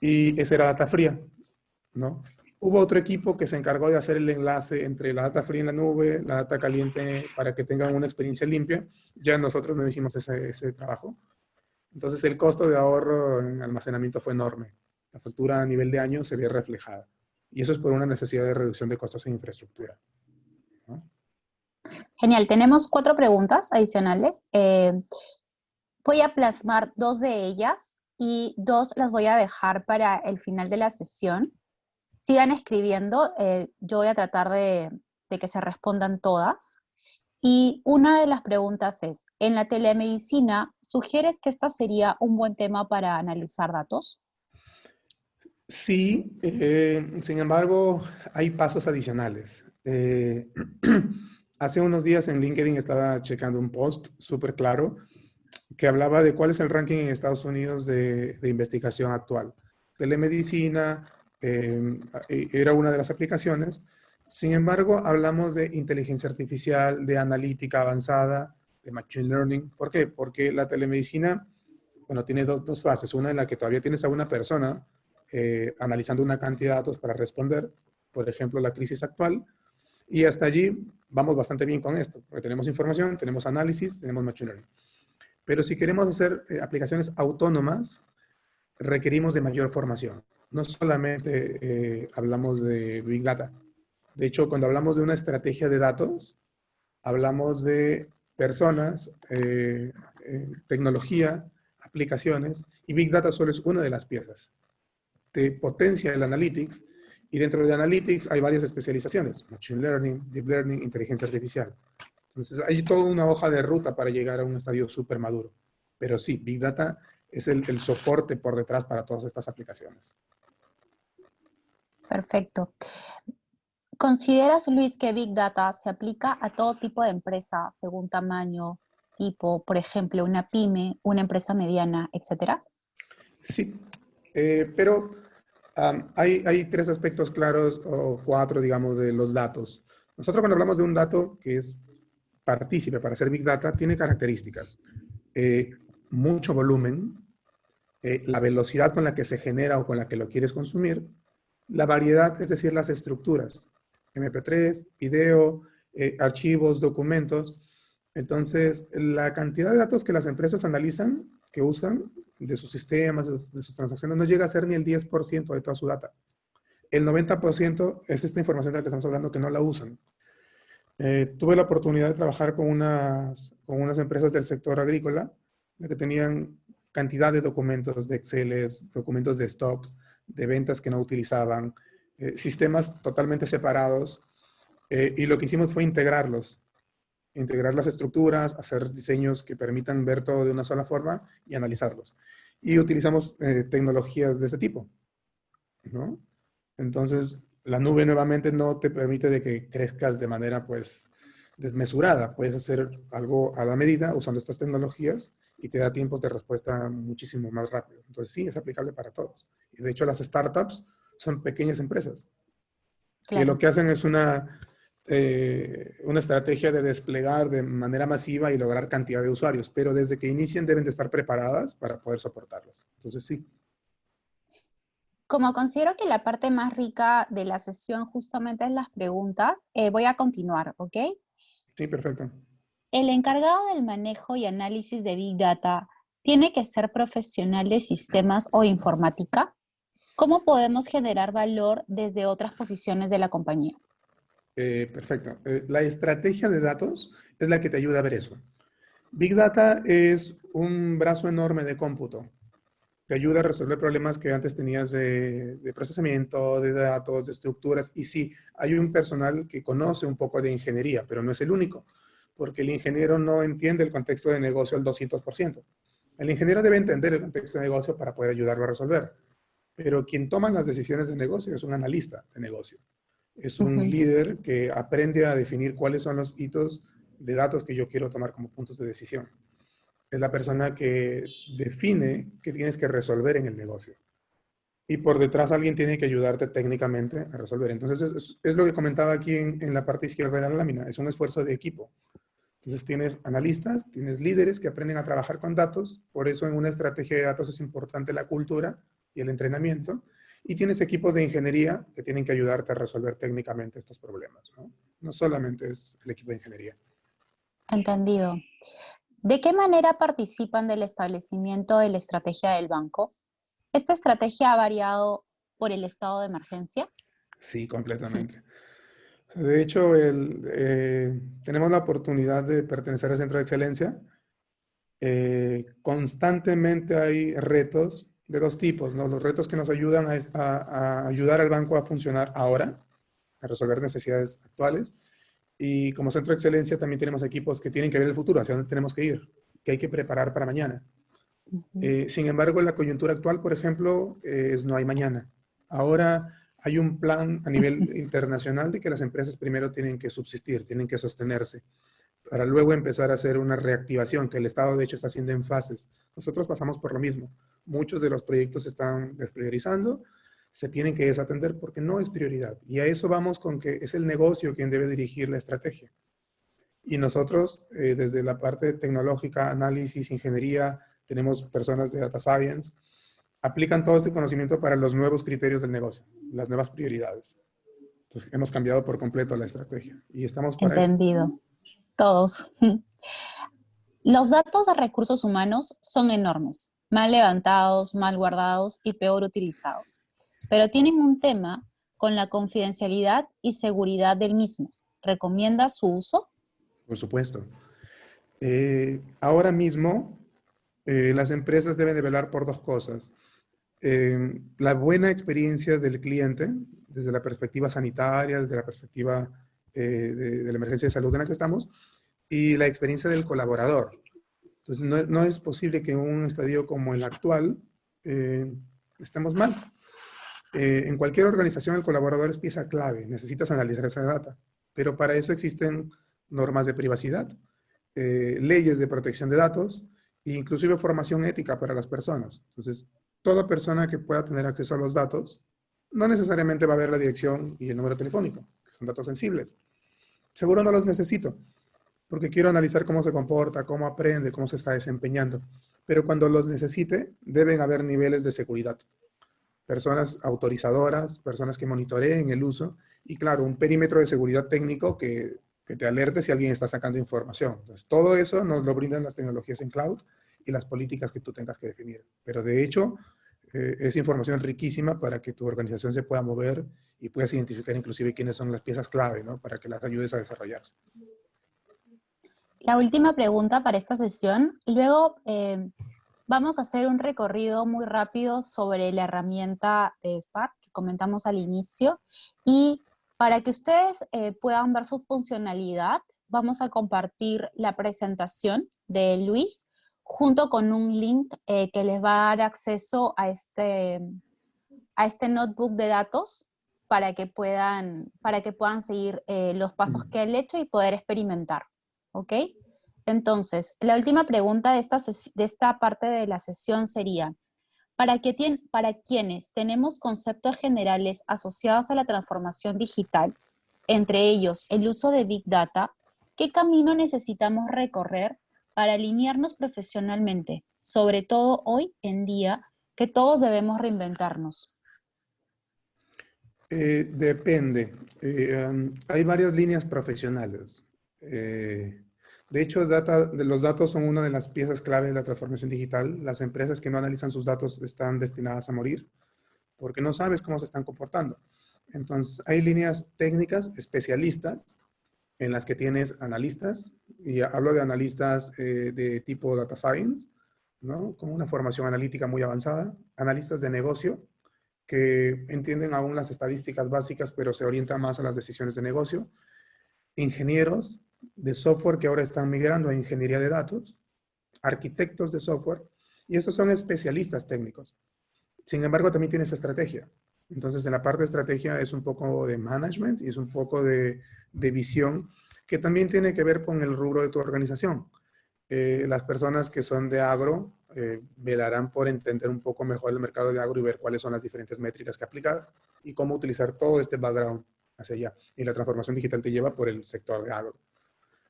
Y esa era data fría, ¿no? Hubo otro equipo que se encargó de hacer el enlace entre la data fría en la nube, la data caliente para que tengan una experiencia limpia. Ya nosotros no hicimos ese trabajo. Entonces el costo de ahorro en almacenamiento fue enorme. La factura a nivel de año se ve reflejada. Y eso es por una necesidad de reducción de costos en infraestructura, ¿no? Genial, tenemos 4 preguntas adicionales. Voy a plasmar 2 de ellas y 2 las voy a dejar para el final de la sesión. Sigan escribiendo, yo voy a tratar de que se respondan todas. Y una de las preguntas es, ¿en la telemedicina sugieres que esta sería un buen tema para analizar datos? Sí, sin embargo, hay pasos adicionales. Hace unos días en LinkedIn estaba checando un post súper claro que hablaba de cuál es el ranking en Estados Unidos de investigación actual. Telemedicina era una de las aplicaciones. Sin embargo, hablamos de inteligencia artificial, de analítica avanzada, de machine learning. ¿Por qué? Porque la telemedicina, bueno, tiene dos fases. Una en la que todavía tienes a una persona analizando una cantidad de datos para responder, por ejemplo, la crisis actual. Y hasta allí vamos bastante bien con esto, porque tenemos información, tenemos análisis, tenemos machine learning. Pero si queremos hacer aplicaciones autónomas, requerimos de mayor formación. No solamente hablamos de Big Data, De hecho, cuando hablamos de una estrategia de datos, hablamos de personas, tecnología, aplicaciones, y Big Data solo es una de las piezas. Te potencia el Analytics, y dentro de Analytics hay varias especializaciones: Machine Learning, Deep Learning, Inteligencia Artificial. Entonces, hay toda una hoja de ruta para llegar a un estadio súper maduro. Pero sí, Big Data es el soporte por detrás para todas estas aplicaciones. Perfecto. ¿Consideras, Luis, que Big Data se aplica a todo tipo de empresa, según tamaño, tipo, por ejemplo, una pyme, una empresa mediana, etcétera? Sí, pero hay tres aspectos claros, o cuatro, digamos, de los datos. Nosotros, cuando hablamos de un dato que es partícipe para hacer Big Data, tiene características: eh, mucho volumen, la velocidad con la que se genera o con la que lo quieres consumir, la variedad, es decir, las estructuras: MP3, video, archivos, documentos. Entonces, la cantidad de datos que las empresas analizan, que usan de sus sistemas, de sus transacciones, no llega a ser ni el 10% de toda su data. El 90% es esta información de la que estamos hablando, que no la usan. Tuve la oportunidad de trabajar con unas empresas del sector agrícola que tenían cantidad de documentos de Excel, documentos de stocks, de ventas que no utilizaban, sistemas totalmente separados, y lo que hicimos fue integrar las estructuras, hacer diseños que permitan ver todo de una sola forma y analizarlos. Y utilizamos tecnologías de este tipo, ¿no? Entonces, la nube nuevamente no te permite de que crezcas de manera, pues, desmesurada. Puedes hacer algo a la medida usando estas tecnologías, y te da tiempos de respuesta muchísimo más rápido. Entonces, sí, es aplicable para todos. Y de hecho, las startups son pequeñas empresas que lo Claro. que hacen es una estrategia de desplegar de manera masiva y lograr cantidad de usuarios, pero desde que inicien deben de estar preparadas para poder soportarlos. Entonces, sí. Como considero que la parte más rica de la sesión justamente es las preguntas, voy a continuar, ¿ok? Sí, perfecto. El encargado del manejo y análisis de Big Data tiene que ser profesional de sistemas o informática. ¿Cómo podemos generar valor desde otras posiciones de la compañía? Perfecto. La estrategia de datos es la que te ayuda a ver eso. Big Data es un brazo enorme de cómputo. Te ayuda a resolver problemas que antes tenías de procesamiento, de datos, de estructuras. Y sí, hay un personal que conoce un poco de ingeniería, pero no es el único, porque el ingeniero no entiende el contexto de negocio al 200%. El ingeniero debe entender el contexto de negocio para poder ayudarlo a resolver. Pero quien toma las decisiones de negocio es un analista de negocio. Es un Ujú. líder que aprende a definir cuáles son los hitos de datos que yo quiero tomar como puntos de decisión. Es la persona que define qué tienes que resolver en el negocio. Y por detrás alguien tiene que ayudarte técnicamente a resolver. Entonces, es lo que comentaba aquí en la parte izquierda de la lámina. Es un esfuerzo de equipo. Entonces, tienes analistas, tienes líderes que aprenden a trabajar con datos. Por eso, en una estrategia de datos es importante la cultura y el entrenamiento. Y tienes equipos de ingeniería que tienen que ayudarte a resolver técnicamente estos problemas, ¿no? No solamente es el equipo de ingeniería. Entendido. ¿De qué manera participan del establecimiento de la estrategia del banco? ¿Esta estrategia ha variado por el estado de emergencia? Sí, completamente. De hecho, tenemos la oportunidad de pertenecer al Centro de Excelencia. Constantemente hay retos de dos tipos, ¿no? Los retos que nos ayudan a ayudar al banco a funcionar ahora, a resolver necesidades actuales. Y como Centro de Excelencia también tenemos equipos que tienen que ver el futuro, hacia dónde tenemos que ir, que hay que preparar para mañana. Ujú. Sin embargo, en la coyuntura actual, por ejemplo, no hay mañana. Ahora hay un plan a nivel internacional de que las empresas primero tienen que subsistir, tienen que sostenerse, para luego empezar a hacer una reactivación, que el Estado de hecho está haciendo en fases. Nosotros pasamos por lo mismo. Muchos de los proyectos se están despriorizando, se tienen que desatender porque no es prioridad. Y a eso vamos, con que es el negocio quien debe dirigir la estrategia. Y nosotros, desde la parte tecnológica, análisis, ingeniería, tenemos personas de data science, aplican todo este conocimiento para los nuevos criterios del negocio, las nuevas prioridades. Entonces, hemos cambiado por completo la estrategia y estamos para eso. Entendido. Todos. Los datos de recursos humanos son enormes, mal levantados, mal guardados y peor utilizados. Pero tienen un tema con la confidencialidad y seguridad del mismo. ¿Recomienda su uso? Por supuesto. Ahora mismo, las empresas deben de velar por dos cosas. La buena experiencia del cliente, desde la perspectiva sanitaria, desde la perspectiva de la emergencia de salud en la que estamos, y la experiencia del colaborador. Entonces, no es posible que en un estadio como el actual estemos mal. En cualquier organización el colaborador es pieza clave, necesitas analizar esa data, pero para eso existen normas de privacidad, leyes de protección de datos e inclusive formación ética para las personas. Entonces, toda persona que pueda tener acceso a los datos no necesariamente va a ver la dirección y el número telefónico, que son datos sensibles. Seguro no los necesito, porque quiero analizar cómo se comporta, cómo aprende, cómo se está desempeñando. Pero cuando los necesite, deben haber niveles de seguridad. Personas autorizadoras, personas que monitoreen el uso y, claro, un perímetro de seguridad técnico que te alerte si alguien está sacando información. Entonces, todo eso nos lo brindan las tecnologías en cloud y las políticas que tú tengas que definir. Pero, de hecho, es información riquísima para que tu organización se pueda mover y puedas identificar inclusive quiénes son las piezas clave, ¿no? Para que las ayudes a desarrollarse. La última pregunta para esta sesión. Luego vamos a hacer un recorrido muy rápido sobre la herramienta de Spark que comentamos al inicio. Y para que ustedes puedan ver su funcionalidad, vamos a compartir la presentación de Luis junto con un link que les va a dar acceso a este notebook de datos para que puedan seguir los pasos que él ha hecho y poder experimentar. ¿Ok? Entonces, la última pregunta de esta parte de la sesión sería, para quienes tenemos conceptos generales asociados a la transformación digital, entre ellos el uso de Big Data, ¿qué camino necesitamos recorrer para alinearnos profesionalmente, sobre todo hoy en día que todos debemos reinventarnos? Depende. Hay varias líneas profesionales. De hecho, los datos son una de las piezas clave de la transformación digital. Las empresas que no analizan sus datos están destinadas a morir porque no sabes cómo se están comportando. Entonces, hay líneas técnicas especialistas en las que tienes analistas, y hablo de analistas de tipo data science, ¿no? Con una formación analítica muy avanzada, analistas de negocio, que entienden aún las estadísticas básicas, pero se orientan más a las decisiones de negocio, ingenieros de software que ahora están migrando a ingeniería de datos, arquitectos de software, y esos son especialistas técnicos. Sin embargo, también tienes estrategia. Entonces, en la parte de estrategia es un poco de management y es un poco de visión, que también tiene que ver con el rubro de tu organización. Las personas que son de agro velarán por entender un poco mejor el mercado de agro y ver cuáles son las diferentes métricas que aplicar y cómo utilizar todo este background hacia allá. Y la transformación digital te lleva por el sector de agro.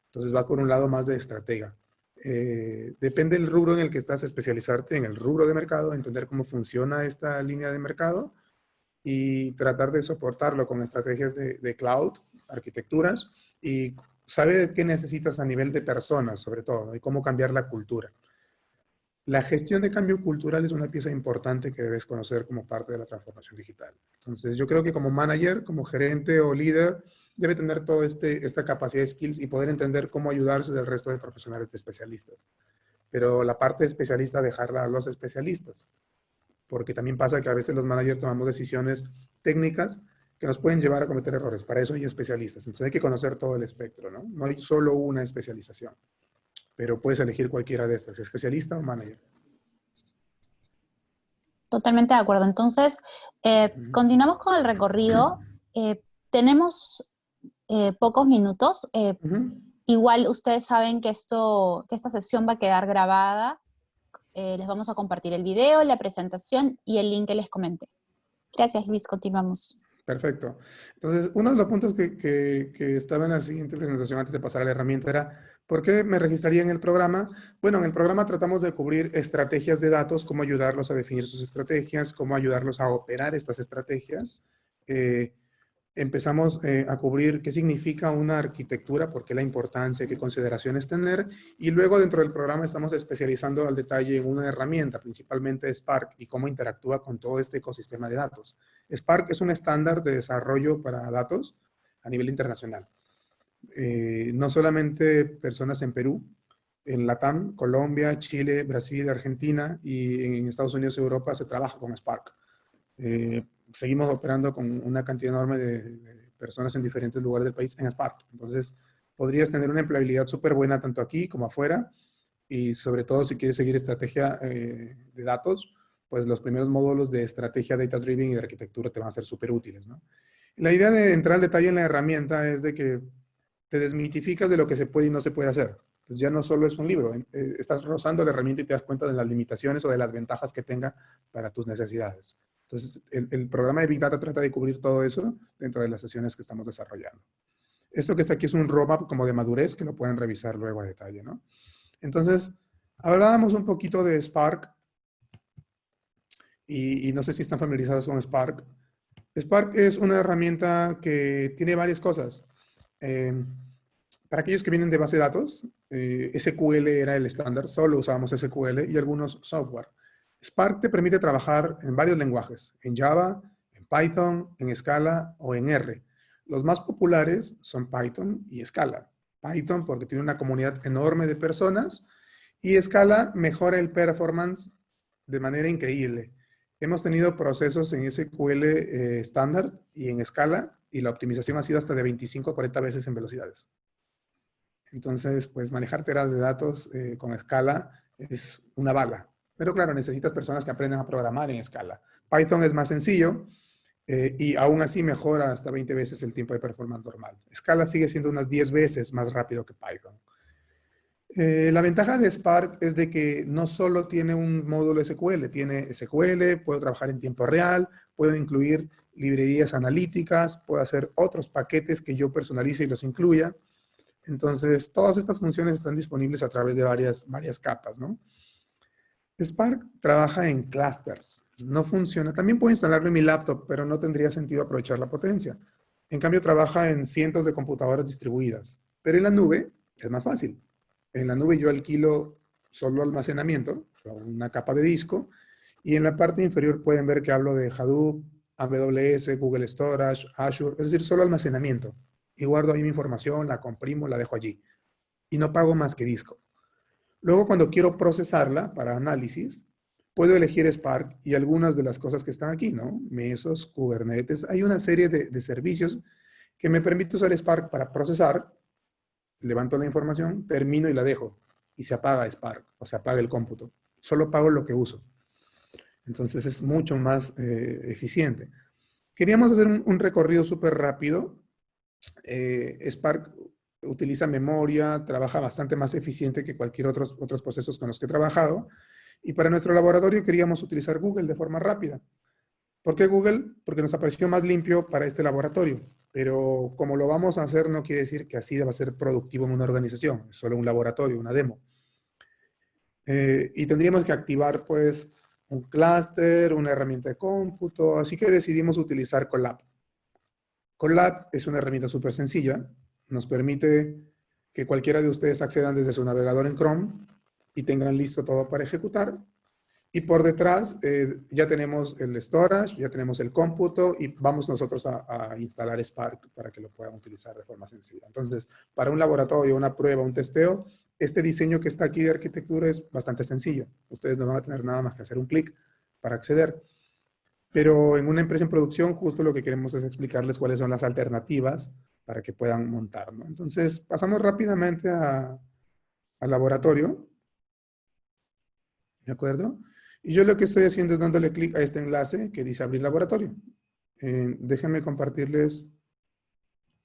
Entonces va por un lado más de estratega. Depende del rubro en el que estás, especializarte en el rubro de mercado, entender cómo funciona esta línea de mercado y tratar de soportarlo con estrategias de cloud, arquitecturas y saber qué necesitas a nivel de personas, sobre todo, y cómo cambiar la cultura. La gestión de cambio cultural es una pieza importante que debes conocer como parte de la transformación digital. Entonces, yo creo que como manager, como gerente o líder, debe tener toda esta capacidad de skills y poder entender cómo ayudarse del resto de profesionales de especialistas. Pero la parte especialista, dejarla a los especialistas. Porque también pasa que a veces los managers tomamos decisiones técnicas que nos pueden llevar a cometer errores. Para eso hay especialistas. Entonces hay que conocer todo el espectro, ¿no? No hay solo una especialización, pero puedes elegir cualquiera de estas, especialista o manager. Totalmente de acuerdo. Entonces, continuamos con el recorrido. Tenemos pocos minutos. Igual ustedes saben que esta sesión va a quedar grabada. Les vamos a compartir el video, la presentación y el link que les comenté. Gracias, Luis. Continuamos. Perfecto. Entonces, uno de los puntos que estaba en la siguiente presentación antes de pasar a la herramienta era, ¿por qué me registraría en el programa? Bueno, en el programa tratamos de cubrir estrategias de datos, cómo ayudarlos a definir sus estrategias, cómo ayudarlos a operar estas estrategias. empezamos a cubrir qué significa una arquitectura, por qué la importancia, qué consideraciones tener, y luego dentro del programa estamos especializando al detalle en una herramienta, principalmente Spark, y cómo interactúa con todo este ecosistema de datos. Spark es un estándar de desarrollo para datos a nivel internacional. No solamente personas en Perú, en Latam, Colombia, Chile, Brasil, Argentina y en Estados Unidos y Europa se trabaja con Spark. Seguimos operando con una cantidad enorme de personas en diferentes lugares del país en Spark. Entonces, podrías tener una empleabilidad súper buena tanto aquí como afuera y sobre todo si quieres seguir estrategia de datos, pues los primeros módulos de estrategia Data Driven y de arquitectura te van a ser súper útiles, ¿no? La idea de entrar al detalle en la herramienta es de que te desmitificas de lo que se puede y no se puede hacer. Entonces ya no solo es un libro, estás rozando la herramienta y te das cuenta de las limitaciones o de las ventajas que tenga para tus necesidades. Entonces el programa de Big Data trata de cubrir todo eso dentro de las sesiones que estamos desarrollando. Esto que está aquí es un roadmap como de madurez que lo pueden revisar luego a detalle, ¿no? Entonces, hablábamos un poquito de Spark y no sé si están familiarizados con Spark. Spark es una herramienta que tiene varias cosas. Eh, para aquellos que vienen de base de datos, SQL era el estándar, solo usábamos SQL y algunos software. Spark te permite trabajar en varios lenguajes, en Java, en Python, en Scala o en R. Los más populares son Python y Scala. Python porque tiene una comunidad enorme de personas y Scala mejora el performance de manera increíble. Hemos tenido procesos en SQL estándar y en Scala y la optimización ha sido hasta de 25 a 40 veces en velocidades. Entonces, pues manejar teras de datos con Scala es una bala. Pero claro, necesitas personas que aprendan a programar en Scala. Python es más sencillo y aún así mejora hasta 20 veces el tiempo de performance normal. Scala sigue siendo unas 10 veces más rápido que Python. La ventaja de Spark es de que no solo tiene un módulo SQL, tiene SQL, puedo trabajar en tiempo real, puedo incluir librerías analíticas, puedo hacer otros paquetes que yo personalice y los incluya. Entonces, todas estas funciones están disponibles a través de varias capas, ¿no? Spark trabaja en clusters, no funciona. También puedo instalarlo en mi laptop, pero no tendría sentido aprovechar la potencia. En cambio, trabaja en cientos de computadoras distribuidas. Pero en la nube es más fácil. En la nube yo alquilo solo almacenamiento, o sea, una capa de disco, y en la parte inferior pueden ver que hablo de Hadoop, AWS, Google Storage, Azure, es decir, solo almacenamiento. Y guardo ahí mi información, la comprimo, la dejo allí. Y no pago más que disco. Luego, cuando quiero procesarla para análisis, puedo elegir Spark y algunas de las cosas que están aquí, ¿no? Mesos, Kubernetes. Hay una serie de servicios que me permite usar Spark para procesar, levanto la información, termino y la dejo. Y se apaga Spark, o se apaga el cómputo. Solo pago lo que uso. Entonces es mucho más eficiente. Queríamos hacer un recorrido súper rápido. Spark utiliza memoria, trabaja bastante más eficiente que cualquier otros procesos con los que he trabajado. Y para nuestro laboratorio queríamos utilizar Google de forma rápida. ¿Por qué Google? Porque nos apareció más limpio para este laboratorio. Pero como lo vamos a hacer, no quiere decir que así va a ser productivo en una organización. Es solo un laboratorio, una demo. Y tendríamos que activar, pues, un clúster, una herramienta de cómputo. Así que decidimos utilizar Colab. Colab es una herramienta súper sencilla. Nos permite que cualquiera de ustedes accedan desde su navegador en Chrome y tengan listo todo para ejecutar. Y por detrás ya tenemos el storage, ya tenemos el cómputo y vamos nosotros a instalar Spark para que lo puedan utilizar de forma sencilla. Entonces, para un laboratorio, una prueba, un testeo, este diseño que está aquí de arquitectura es bastante sencillo. Ustedes no van a tener nada más que hacer un clic para acceder. Pero en una empresa en producción, justo lo que queremos es explicarles cuáles son las alternativas para que puedan montar, ¿no? Entonces, pasamos rápidamente al laboratorio, ¿de acuerdo? Y yo lo que estoy haciendo es dándole clic a este enlace que dice abrir laboratorio. Déjenme compartirles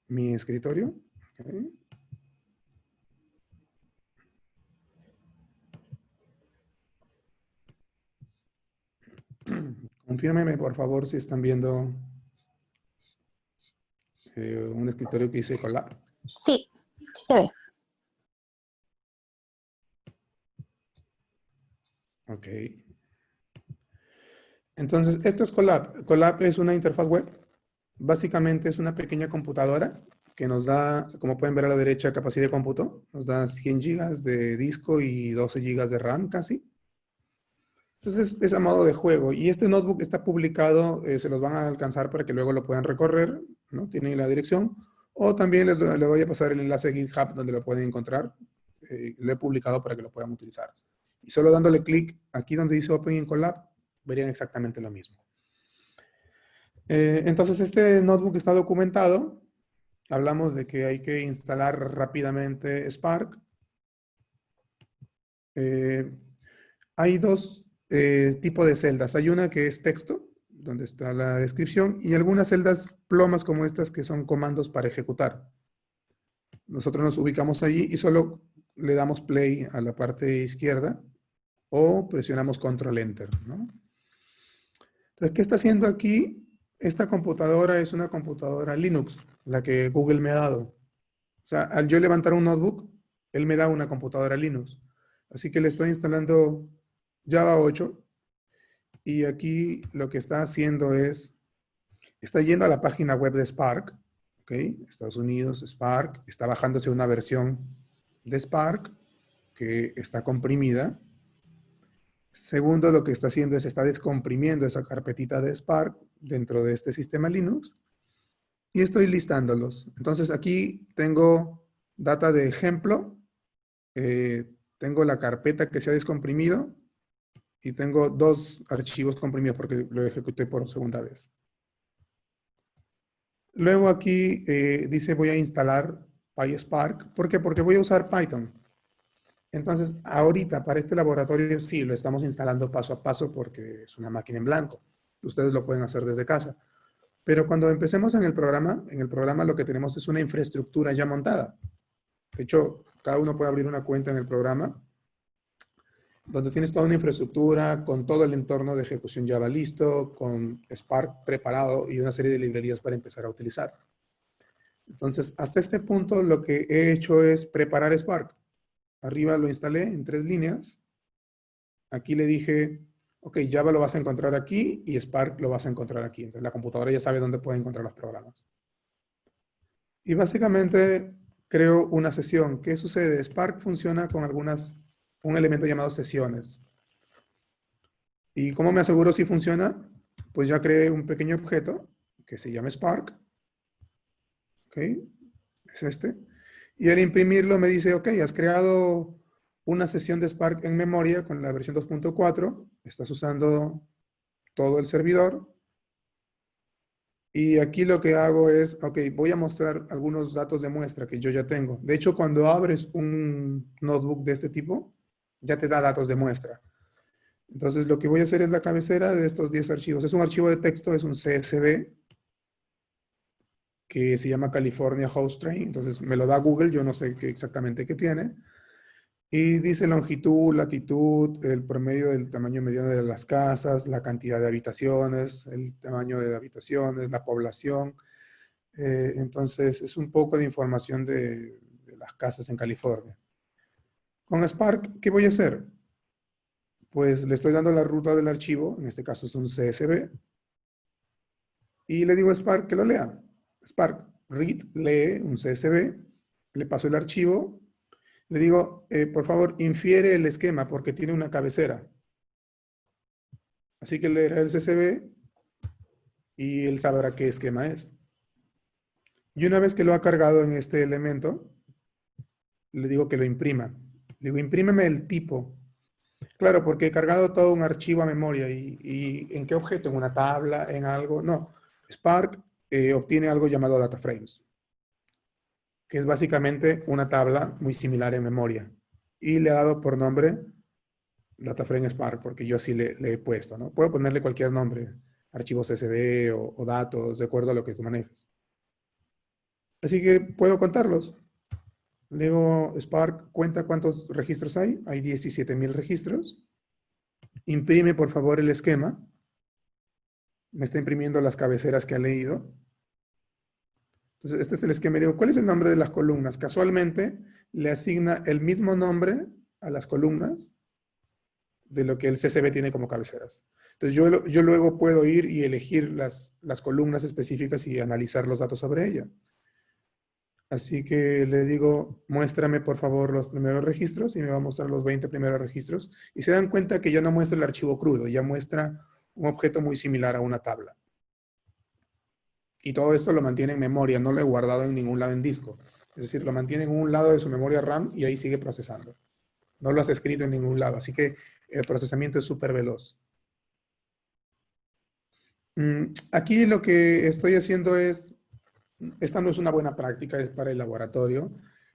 mi escritorio. Okay. Confírmeme, por favor, si están viendo un escritorio que dice Colab. Sí, sí se ve. Ok. Entonces, esto es Colab. Colab es una interfaz web básicamente es una pequeña computadora que nos da, como pueden ver a la derecha, capacidad de cómputo. Nos da 100 gigas de disco y 12 gigas de RAM casi. Entonces es a modo de juego. Y este notebook está publicado, se los van a alcanzar para que luego lo puedan recorrer, ¿no? Tienen la dirección. O también les voy a pasar el enlace de GitHub donde lo pueden encontrar. Lo he publicado para que lo puedan utilizar. Y solo dándole clic aquí donde dice Open in Colab, verían exactamente lo mismo. Entonces este notebook está documentado. Hablamos de que hay que instalar rápidamente Spark. Hay dos tipos de celdas. Hay una que es texto, donde está la descripción, y algunas celdas plomas como estas que son comandos para ejecutar. Nosotros nos ubicamos allí y solo le damos play a la parte izquierda o presionamos control enter, ¿no? Entonces, ¿qué está haciendo aquí? Esta computadora es una computadora Linux, la que Google me ha dado. O sea, al yo levantar un notebook, él me da una computadora Linux. Así que le estoy instalando Java 8 y aquí lo que está haciendo es, está yendo a la página web de Spark, ¿ok? Estados Unidos, Spark, está bajándose una versión de Spark que está comprimida. Segundo, lo que está haciendo es está descomprimiendo esa carpetita de Spark dentro de este sistema Linux y estoy listándolos. Entonces aquí tengo data de ejemplo, tengo la carpeta que se ha descomprimido y tengo dos archivos comprimidos porque lo ejecuté por segunda vez. Luego aquí dice voy a instalar PySpark. ¿Por qué? Porque voy a usar Python. Entonces, ahorita para este laboratorio sí, lo estamos instalando paso a paso porque es una máquina en blanco. Ustedes lo pueden hacer desde casa. Pero cuando empecemos en el programa lo que tenemos es una infraestructura ya montada. De hecho, cada uno puede abrir una cuenta en el programa donde tienes toda una infraestructura con todo el entorno de ejecución Java listo, con Spark preparado y una serie de librerías para empezar a utilizar. Entonces, hasta este punto lo que he hecho es preparar Spark. Arriba lo instalé en 3 líneas. Aquí le dije, ok, Java lo vas a encontrar aquí y Spark lo vas a encontrar aquí. Entonces la computadora ya sabe dónde puede encontrar los programas. Y básicamente creo una sesión. ¿Qué sucede? Spark funciona con un elemento llamado sesiones. ¿Y cómo me aseguro si funciona? Pues ya creé un pequeño objeto que se llama Spark. ¿Ok? Es este. Y al imprimirlo me dice, ok, has creado una sesión de Spark en memoria con la versión 2.4. Estás usando todo el servidor. Y aquí lo que hago es, ok, voy a mostrar algunos datos de muestra que yo ya tengo. De hecho, cuando abres un notebook de este tipo, ya te da datos de muestra. Entonces, lo que voy a hacer es la cabecera de estos 10 archivos. Es un archivo de texto, es un CSV, que se llama California Host Train. Entonces, me lo da Google, yo no sé exactamente qué tiene. Y dice longitud, latitud, el promedio del tamaño mediano de las casas, la cantidad de habitaciones, el tamaño de habitaciones, la población. Entonces, es un poco de información de las casas en California. Con Spark, ¿qué voy a hacer? Pues le estoy dando la ruta del archivo, en este caso es un CSV, y le digo a Spark que lo lea. Spark, read, lee un CSV, le paso el archivo, le digo, por favor, infiere el esquema porque tiene una cabecera. Así que leerá el CSV y él sabrá qué esquema es. Y una vez que lo ha cargado en este elemento, le digo que lo imprima. Le digo, imprímeme el tipo. Claro, porque he cargado todo un archivo a memoria. ¿Y en qué objeto? ¿En una tabla? ¿En algo? No. Spark obtiene algo llamado data frames, que es básicamente una tabla muy similar en memoria. Y le ha dado por nombre data frame Spark, porque yo así le he puesto, ¿no? Puedo ponerle cualquier nombre, archivos CSV o datos, de acuerdo a lo que tú manejes. Así que puedo contarlos. Luego Spark cuenta cuántos registros hay. Hay 17,000 registros. Imprime, por favor, el esquema. Me está imprimiendo las cabeceras que ha leído. Entonces, este es el esquema. Digo, ¿cuál es el nombre de las columnas? Casualmente, le asigna el mismo nombre a las columnas de lo que el CSV tiene como cabeceras. Entonces yo luego puedo ir y elegir las columnas específicas y analizar los datos sobre ella. Así que le digo, muéstrame por favor los primeros registros y me va a mostrar los 20 primeros registros. Y se dan cuenta que ya no muestra el archivo crudo, ya muestra un objeto muy similar a una tabla. Y todo esto lo mantiene en memoria, no lo he guardado en ningún lado en disco. Es decir, lo mantiene en un lado de su memoria RAM y ahí sigue procesando. No lo has escrito en ningún lado, así que el procesamiento es súper veloz. Aquí lo que estoy haciendo es, esta no es una buena práctica, es para el laboratorio.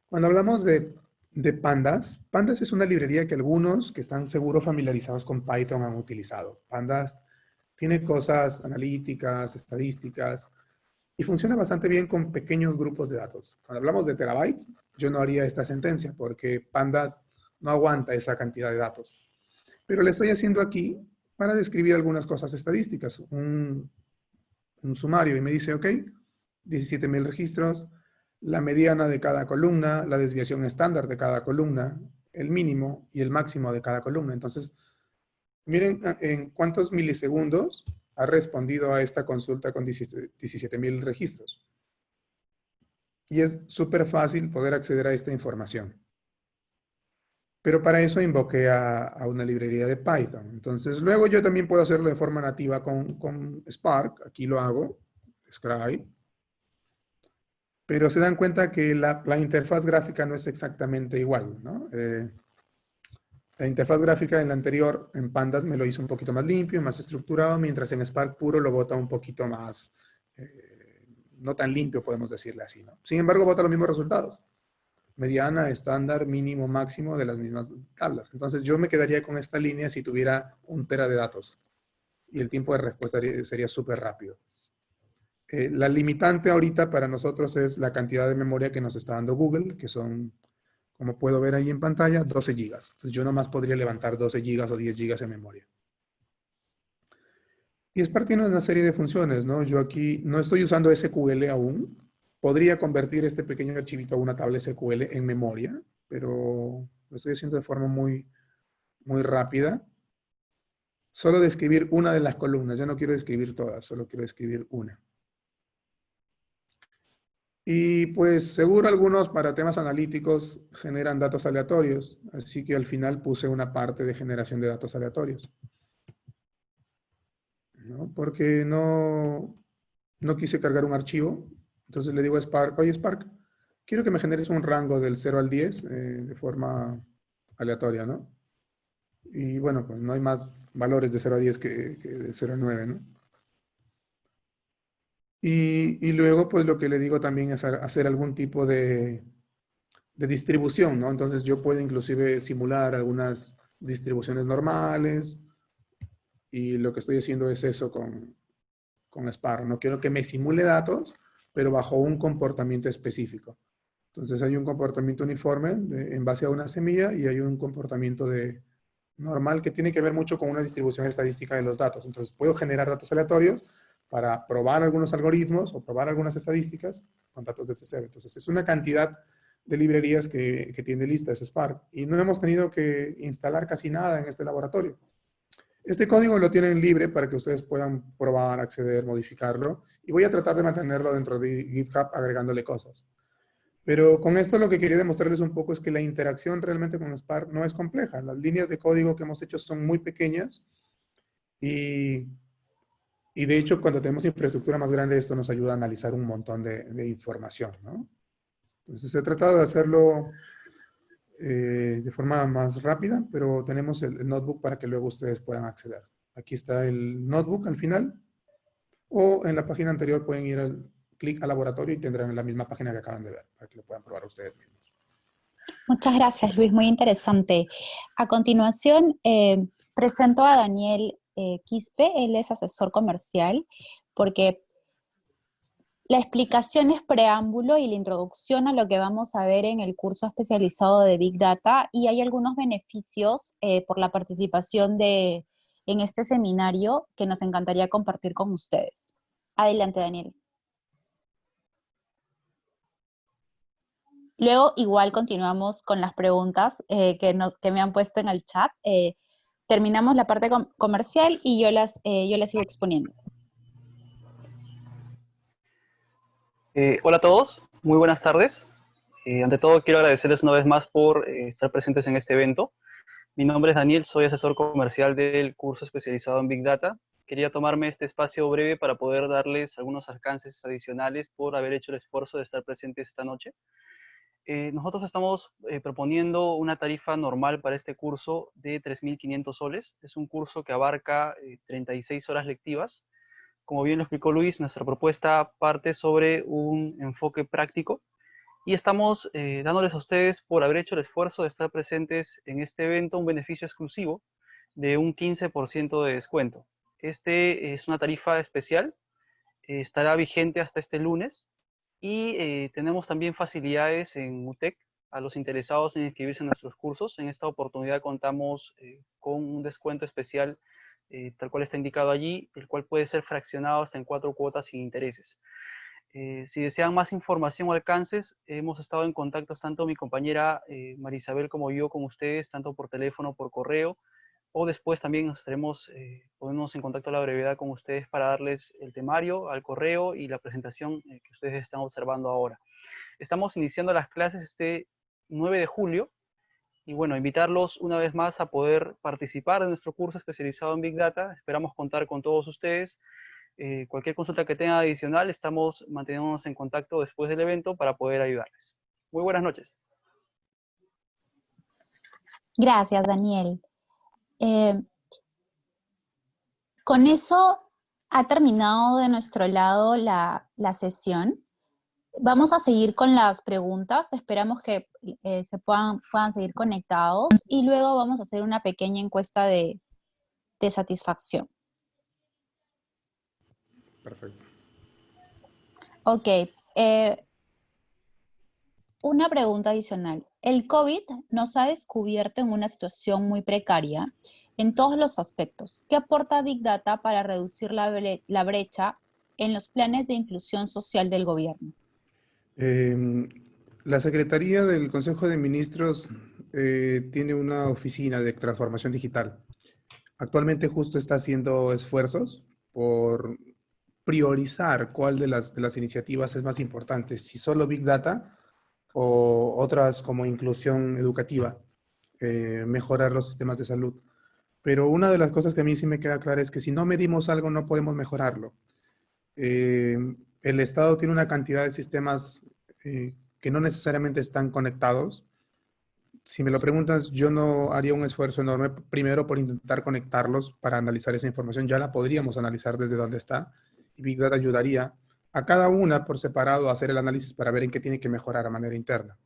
Cuando hablamos de Pandas, Pandas es una librería que algunos que están seguro familiarizados con Python han utilizado. Pandas tiene cosas analíticas, estadísticas, y funciona bastante bien con pequeños grupos de datos. Cuando hablamos de terabytes, yo no haría esta sentencia porque Pandas no aguanta esa cantidad de datos. Pero le estoy haciendo aquí para describir algunas cosas estadísticas, un sumario, y me dice, ok, 17.000 registros, la mediana de cada columna, la desviación estándar de cada columna, el mínimo y el máximo de cada columna. Entonces, miren en cuántos milisegundos ha respondido a esta consulta con 17.000 registros. Y es súper fácil poder acceder a esta información. Pero para eso invoqué a una librería de Python. Entonces, luego yo también puedo hacerlo de forma nativa con Spark. Aquí lo hago, Scribe. Pero se dan cuenta que la interfaz gráfica no es exactamente igual, ¿no? La interfaz gráfica en la anterior, en Pandas, me lo hizo un poquito más limpio, más estructurado, mientras en Spark puro lo bota un poquito más, no tan limpio, podemos decirle así, ¿no? Sin embargo, bota los mismos resultados. Mediana, estándar, mínimo, máximo de las mismas tablas. Entonces yo me quedaría con esta línea si tuviera 1 TB de datos y el tiempo de respuesta sería súper rápido. La limitante ahorita para nosotros es la cantidad de memoria que nos está dando Google, que son, como puedo ver ahí en pantalla, 12 gigas. Entonces yo nomás podría levantar 12 gigas o 10 gigas en memoria. Y Spark tiene una serie de funciones, ¿no? Yo aquí no estoy usando SQL aún. Podría convertir este pequeño archivito a una tabla SQL en memoria, pero lo estoy haciendo de forma muy, muy rápida. Solo de escribir una de las columnas. Ya no quiero escribir todas, solo quiero escribir una. Y pues seguro algunos para temas analíticos generan datos aleatorios, así que al final puse una parte de generación de datos aleatorios, ¿no? Porque no quise cargar un archivo, entonces le digo a Spark, oye Spark, quiero que me generes un rango del 0 al 10 de forma aleatoria, ¿no? Y bueno, pues no hay más valores de 0 a 10 que de 0 a 9, ¿no? Y luego, pues lo que le digo también es hacer algún tipo de distribución, ¿no? Entonces yo puedo inclusive simular algunas distribuciones normales y lo que estoy haciendo es eso con Spark. No quiero que me simule datos, pero bajo un comportamiento específico. Entonces hay un comportamiento uniforme en base a una semilla y hay un comportamiento normal que tiene que ver mucho con una distribución estadística de los datos. Entonces puedo generar datos aleatorios para probar algunos algoritmos o probar algunas estadísticas con datos de ese. Entonces es una cantidad de librerías que tiene listas Spark y no hemos tenido que instalar casi nada en este laboratorio. Este código lo tienen libre para que ustedes puedan probar, acceder, modificarlo y voy a tratar de mantenerlo dentro de GitHub agregándole cosas. Pero con esto lo que quería demostrarles un poco es que la interacción realmente con Spark no es compleja. Las líneas de código que hemos hecho son muy pequeñas y de hecho cuando tenemos infraestructura más grande esto nos ayuda a analizar un montón de información, ¿no? Entonces se trata de hacerlo de forma más rápida, pero tenemos el notebook para que luego ustedes puedan acceder. Aquí está el notebook al final o en la página anterior pueden ir al clic al laboratorio y tendrán la misma página que acaban de ver para que lo puedan probar ustedes mismos. Muchas gracias, Luis, muy interesante. A continuación, presento a Daniel Quispe, él es asesor comercial, porque la explicación es preámbulo y la introducción a lo que vamos a ver en el curso especializado de Big Data, y hay algunos beneficios por la participación en este seminario que nos encantaría compartir con ustedes. Adelante, Daniel. Luego, igual continuamos con las preguntas que me han puesto en el chat. terminamos la parte comercial y yo las sigo exponiendo. Hola a todos, muy buenas tardes. Ante todo quiero agradecerles una vez más por estar presentes en este evento. Mi nombre es Daniel, soy asesor comercial del curso especializado en Big Data. Quería tomarme este espacio breve para poder darles algunos alcances adicionales por haber hecho el esfuerzo de estar presentes esta noche. Nosotros estamos proponiendo una tarifa normal para este curso de 3.500 soles. Es un curso que abarca 36 horas lectivas. Como bien lo explicó Luis, nuestra propuesta parte sobre un enfoque práctico y estamos dándoles a ustedes, por haber hecho el esfuerzo de estar presentes en este evento, un beneficio exclusivo de un 15% de descuento. Este es una tarifa especial, estará vigente hasta este lunes y tenemos también facilidades en UTEC a los interesados en inscribirse en nuestros cursos. En esta oportunidad contamos con un descuento especial tal cual está indicado allí, el cual puede ser fraccionado hasta en 4 cuotas sin intereses. Si desean más información o alcances, hemos estado en contacto tanto mi compañera Marisabel como yo con ustedes, tanto por teléfono, por correo, o después también nos estaremos poniéndonos en contacto a la brevedad con ustedes para darles el temario al correo y la presentación que ustedes están observando ahora. Estamos iniciando las clases este 9 de julio y bueno, invitarlos una vez más a poder participar de nuestro curso especializado en Big Data. Esperamos contar con todos ustedes. Cualquier consulta que tengan adicional, estamos manteniéndonos en contacto después del evento para poder ayudarles. Muy buenas noches. Gracias, Daniel. Con eso ha terminado de nuestro lado la sesión. Vamos a seguir con las preguntas. Esperamos que se puedan seguir conectados y luego vamos a hacer una pequeña encuesta de satisfacción. Perfecto. Ok. Una pregunta adicional. El COVID nos ha descubierto en una situación muy precaria en todos los aspectos. ¿Qué aporta Big Data para reducir la brecha en los planes de inclusión social del gobierno? La Secretaría del Consejo de Ministros tiene una oficina de transformación digital. Actualmente justo está haciendo esfuerzos por priorizar cuál de las iniciativas es más importante, si solo Big Data o otras como inclusión educativa, mejorar los sistemas de salud. Pero una de las cosas que a mí sí me queda clara es que si no medimos algo no podemos mejorarlo. El Estado tiene una cantidad de sistemas que no necesariamente están conectados. Si me lo preguntas, yo no haría un esfuerzo enorme primero por intentar conectarlos para analizar esa información. Ya la podríamos analizar desde donde está y Big Data ayudaría a cada una por separado a hacer el análisis para ver en qué tiene que mejorar a manera interna.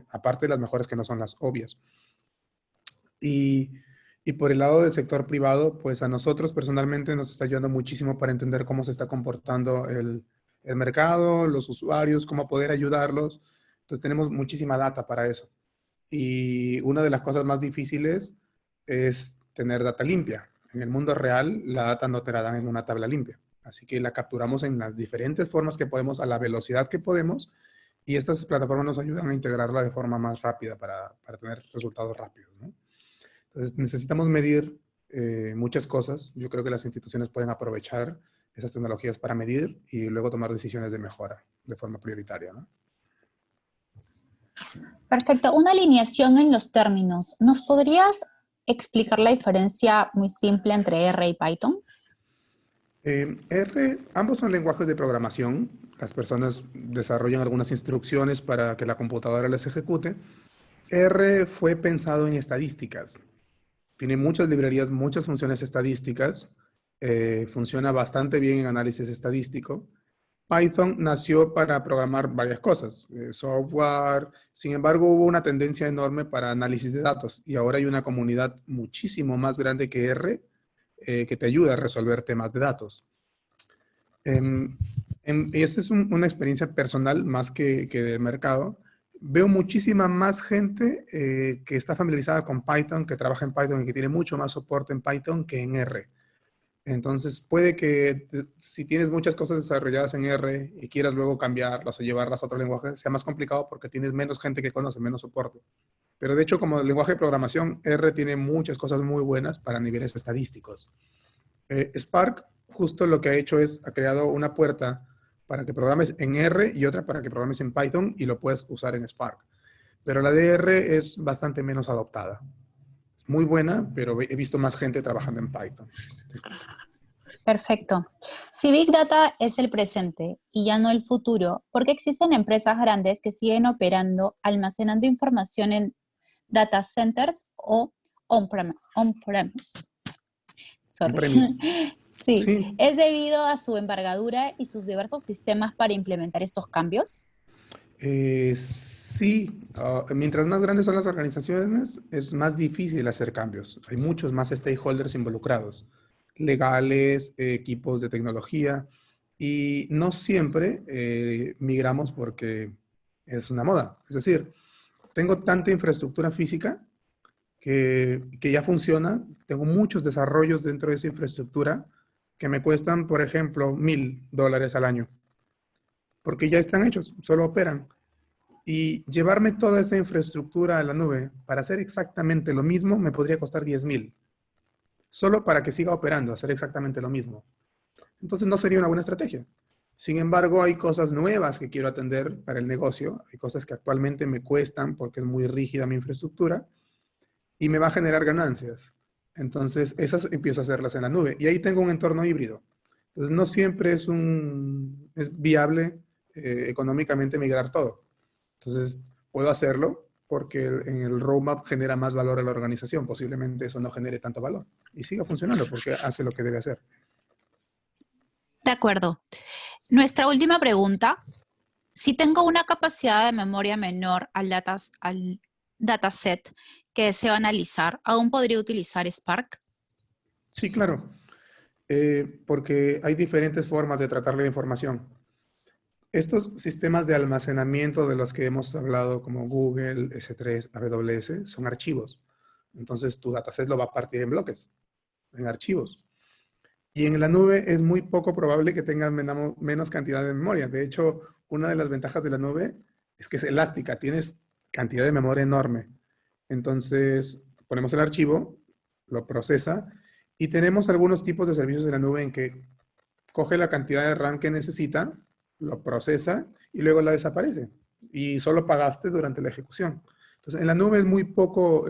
Aparte de las mejoras que no son las obvias. Y por el lado del sector privado, pues a nosotros personalmente nos está ayudando muchísimo para entender cómo se está comportando el mercado, los usuarios, cómo poder ayudarlos. Entonces tenemos muchísima data para eso. Y una de las cosas más difíciles es tener data limpia. En el mundo real, la data no te la dan en una tabla limpia. Así que la capturamos en las diferentes formas que podemos, a la velocidad que podemos, y estas plataformas nos ayudan a integrarla de forma más rápida para tener resultados rápidos, ¿no? Entonces necesitamos medir muchas cosas. Yo creo que las instituciones pueden aprovechar esas tecnologías para medir y luego tomar decisiones de mejora de forma prioritaria, ¿no? Perfecto. Una alineación en los términos. ¿Nos podrías explicar la diferencia muy simple entre R y Python? Ambos son lenguajes de programación. Las personas desarrollan algunas instrucciones para que la computadora las ejecute. R fue pensado en estadísticas. Tiene muchas librerías, muchas funciones estadísticas. Funciona bastante bien en análisis estadístico. Python nació para programar varias cosas, software. Sin embargo, hubo una tendencia enorme para análisis de datos y ahora hay una comunidad muchísimo más grande que R que te ayuda a resolver temas de datos. Y esta es una experiencia personal más que del mercado. Veo muchísima más gente que está familiarizada con Python, que trabaja en Python y que tiene mucho más soporte en Python que en R. Entonces, puede que si tienes muchas cosas desarrolladas en R y quieras luego cambiarlas o llevarlas a otro lenguaje, sea más complicado porque tienes menos gente que conoce, menos soporte. Pero de hecho, como lenguaje de programación, R tiene muchas cosas muy buenas para niveles estadísticos. Spark justo lo que ha hecho es, ha creado una puerta para que programes en R y otra para que programes en Python y lo puedes usar en Spark. Pero la de R es bastante menos adoptada. Es muy buena, pero he visto más gente trabajando en Python. Perfecto. Si Big Data es el presente y ya no el futuro, ¿por qué existen empresas grandes que siguen operando, almacenando información en data centers o on-premise? Sorry. On-premise. Sí, Sí, ¿es debido a su envergadura y sus diversos sistemas para implementar estos cambios? sí. Mientras más grandes son las organizaciones, es más difícil hacer cambios. Hay muchos más stakeholders involucrados, legales, equipos de tecnología, y no siempre migramos porque es una moda. Es decir, tengo tanta infraestructura física que ya funciona, tengo muchos desarrollos dentro de esa infraestructura que me cuestan, por ejemplo, $1,000 al año, porque ya están hechos, solo operan. Y llevarme toda esta infraestructura a la nube para hacer exactamente lo mismo me podría costar 10,000, solo para que siga operando, hacer exactamente lo mismo. Entonces no sería una buena estrategia. Sin embargo, hay cosas nuevas que quiero atender para el negocio, hay cosas que actualmente me cuestan porque es muy rígida mi infraestructura y me va a generar ganancias. Entonces, esas empiezo a hacerlas en la nube. Y ahí tengo un entorno híbrido. Entonces, no siempre es viable económicamente migrar todo. Entonces, puedo hacerlo porque en el roadmap genera más valor a la organización. Posiblemente eso no genere tanto valor. Y siga funcionando porque hace lo que debe hacer. De acuerdo. Nuestra última pregunta. Si tengo una capacidad de memoria menor al dataset que deseo analizar, ¿aún podría utilizar Spark? Sí, claro. Porque hay diferentes formas de tratar la información. Estos sistemas de almacenamiento de los que hemos hablado, como Google, S3, AWS, son archivos. Entonces, tu dataset lo va a partir en bloques, en archivos. Y en la nube es muy poco probable que tengan menos cantidad de memoria. De hecho, una de las ventajas de la nube es que es elástica, tienes cantidad de memoria enorme. Entonces, ponemos el archivo, lo procesa, y tenemos algunos tipos de servicios de la nube en que coge la cantidad de RAM que necesita, lo procesa y luego la desaparece. Y solo pagaste durante la ejecución. Entonces, en la nube es muy poco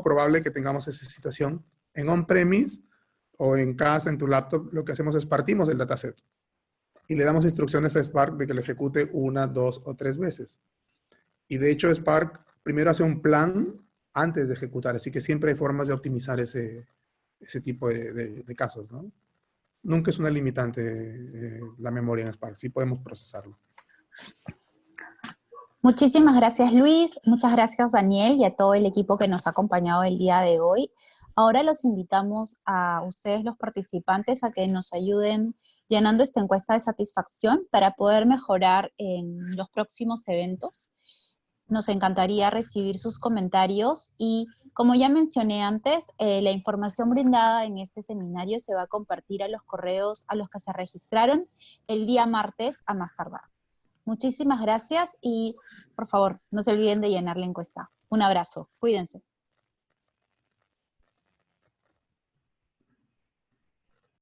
probable que tengamos esa situación. En on-premise o en casa, en tu laptop, lo que hacemos es partimos el dataset y le damos instrucciones a Spark de que lo ejecute 1, 2 o 3 veces. Y de hecho Spark primero hace un plan antes de ejecutar, así que siempre hay formas de optimizar ese tipo de casos, ¿no? Nunca es una limitante la memoria en Spark, sí podemos procesarlo. Muchísimas gracias, Luis. Muchas gracias, Daniel, y a todo el equipo que nos ha acompañado el día de hoy. Ahora los invitamos a ustedes, los participantes, a que nos ayuden llenando esta encuesta de satisfacción para poder mejorar en los próximos eventos. Nos encantaría recibir sus comentarios y, como ya mencioné antes, la información brindada en este seminario se va a compartir a los correos a los que se registraron el día martes a más tardar. Muchísimas gracias y, por favor, no se olviden de llenar la encuesta. Un abrazo. Cuídense.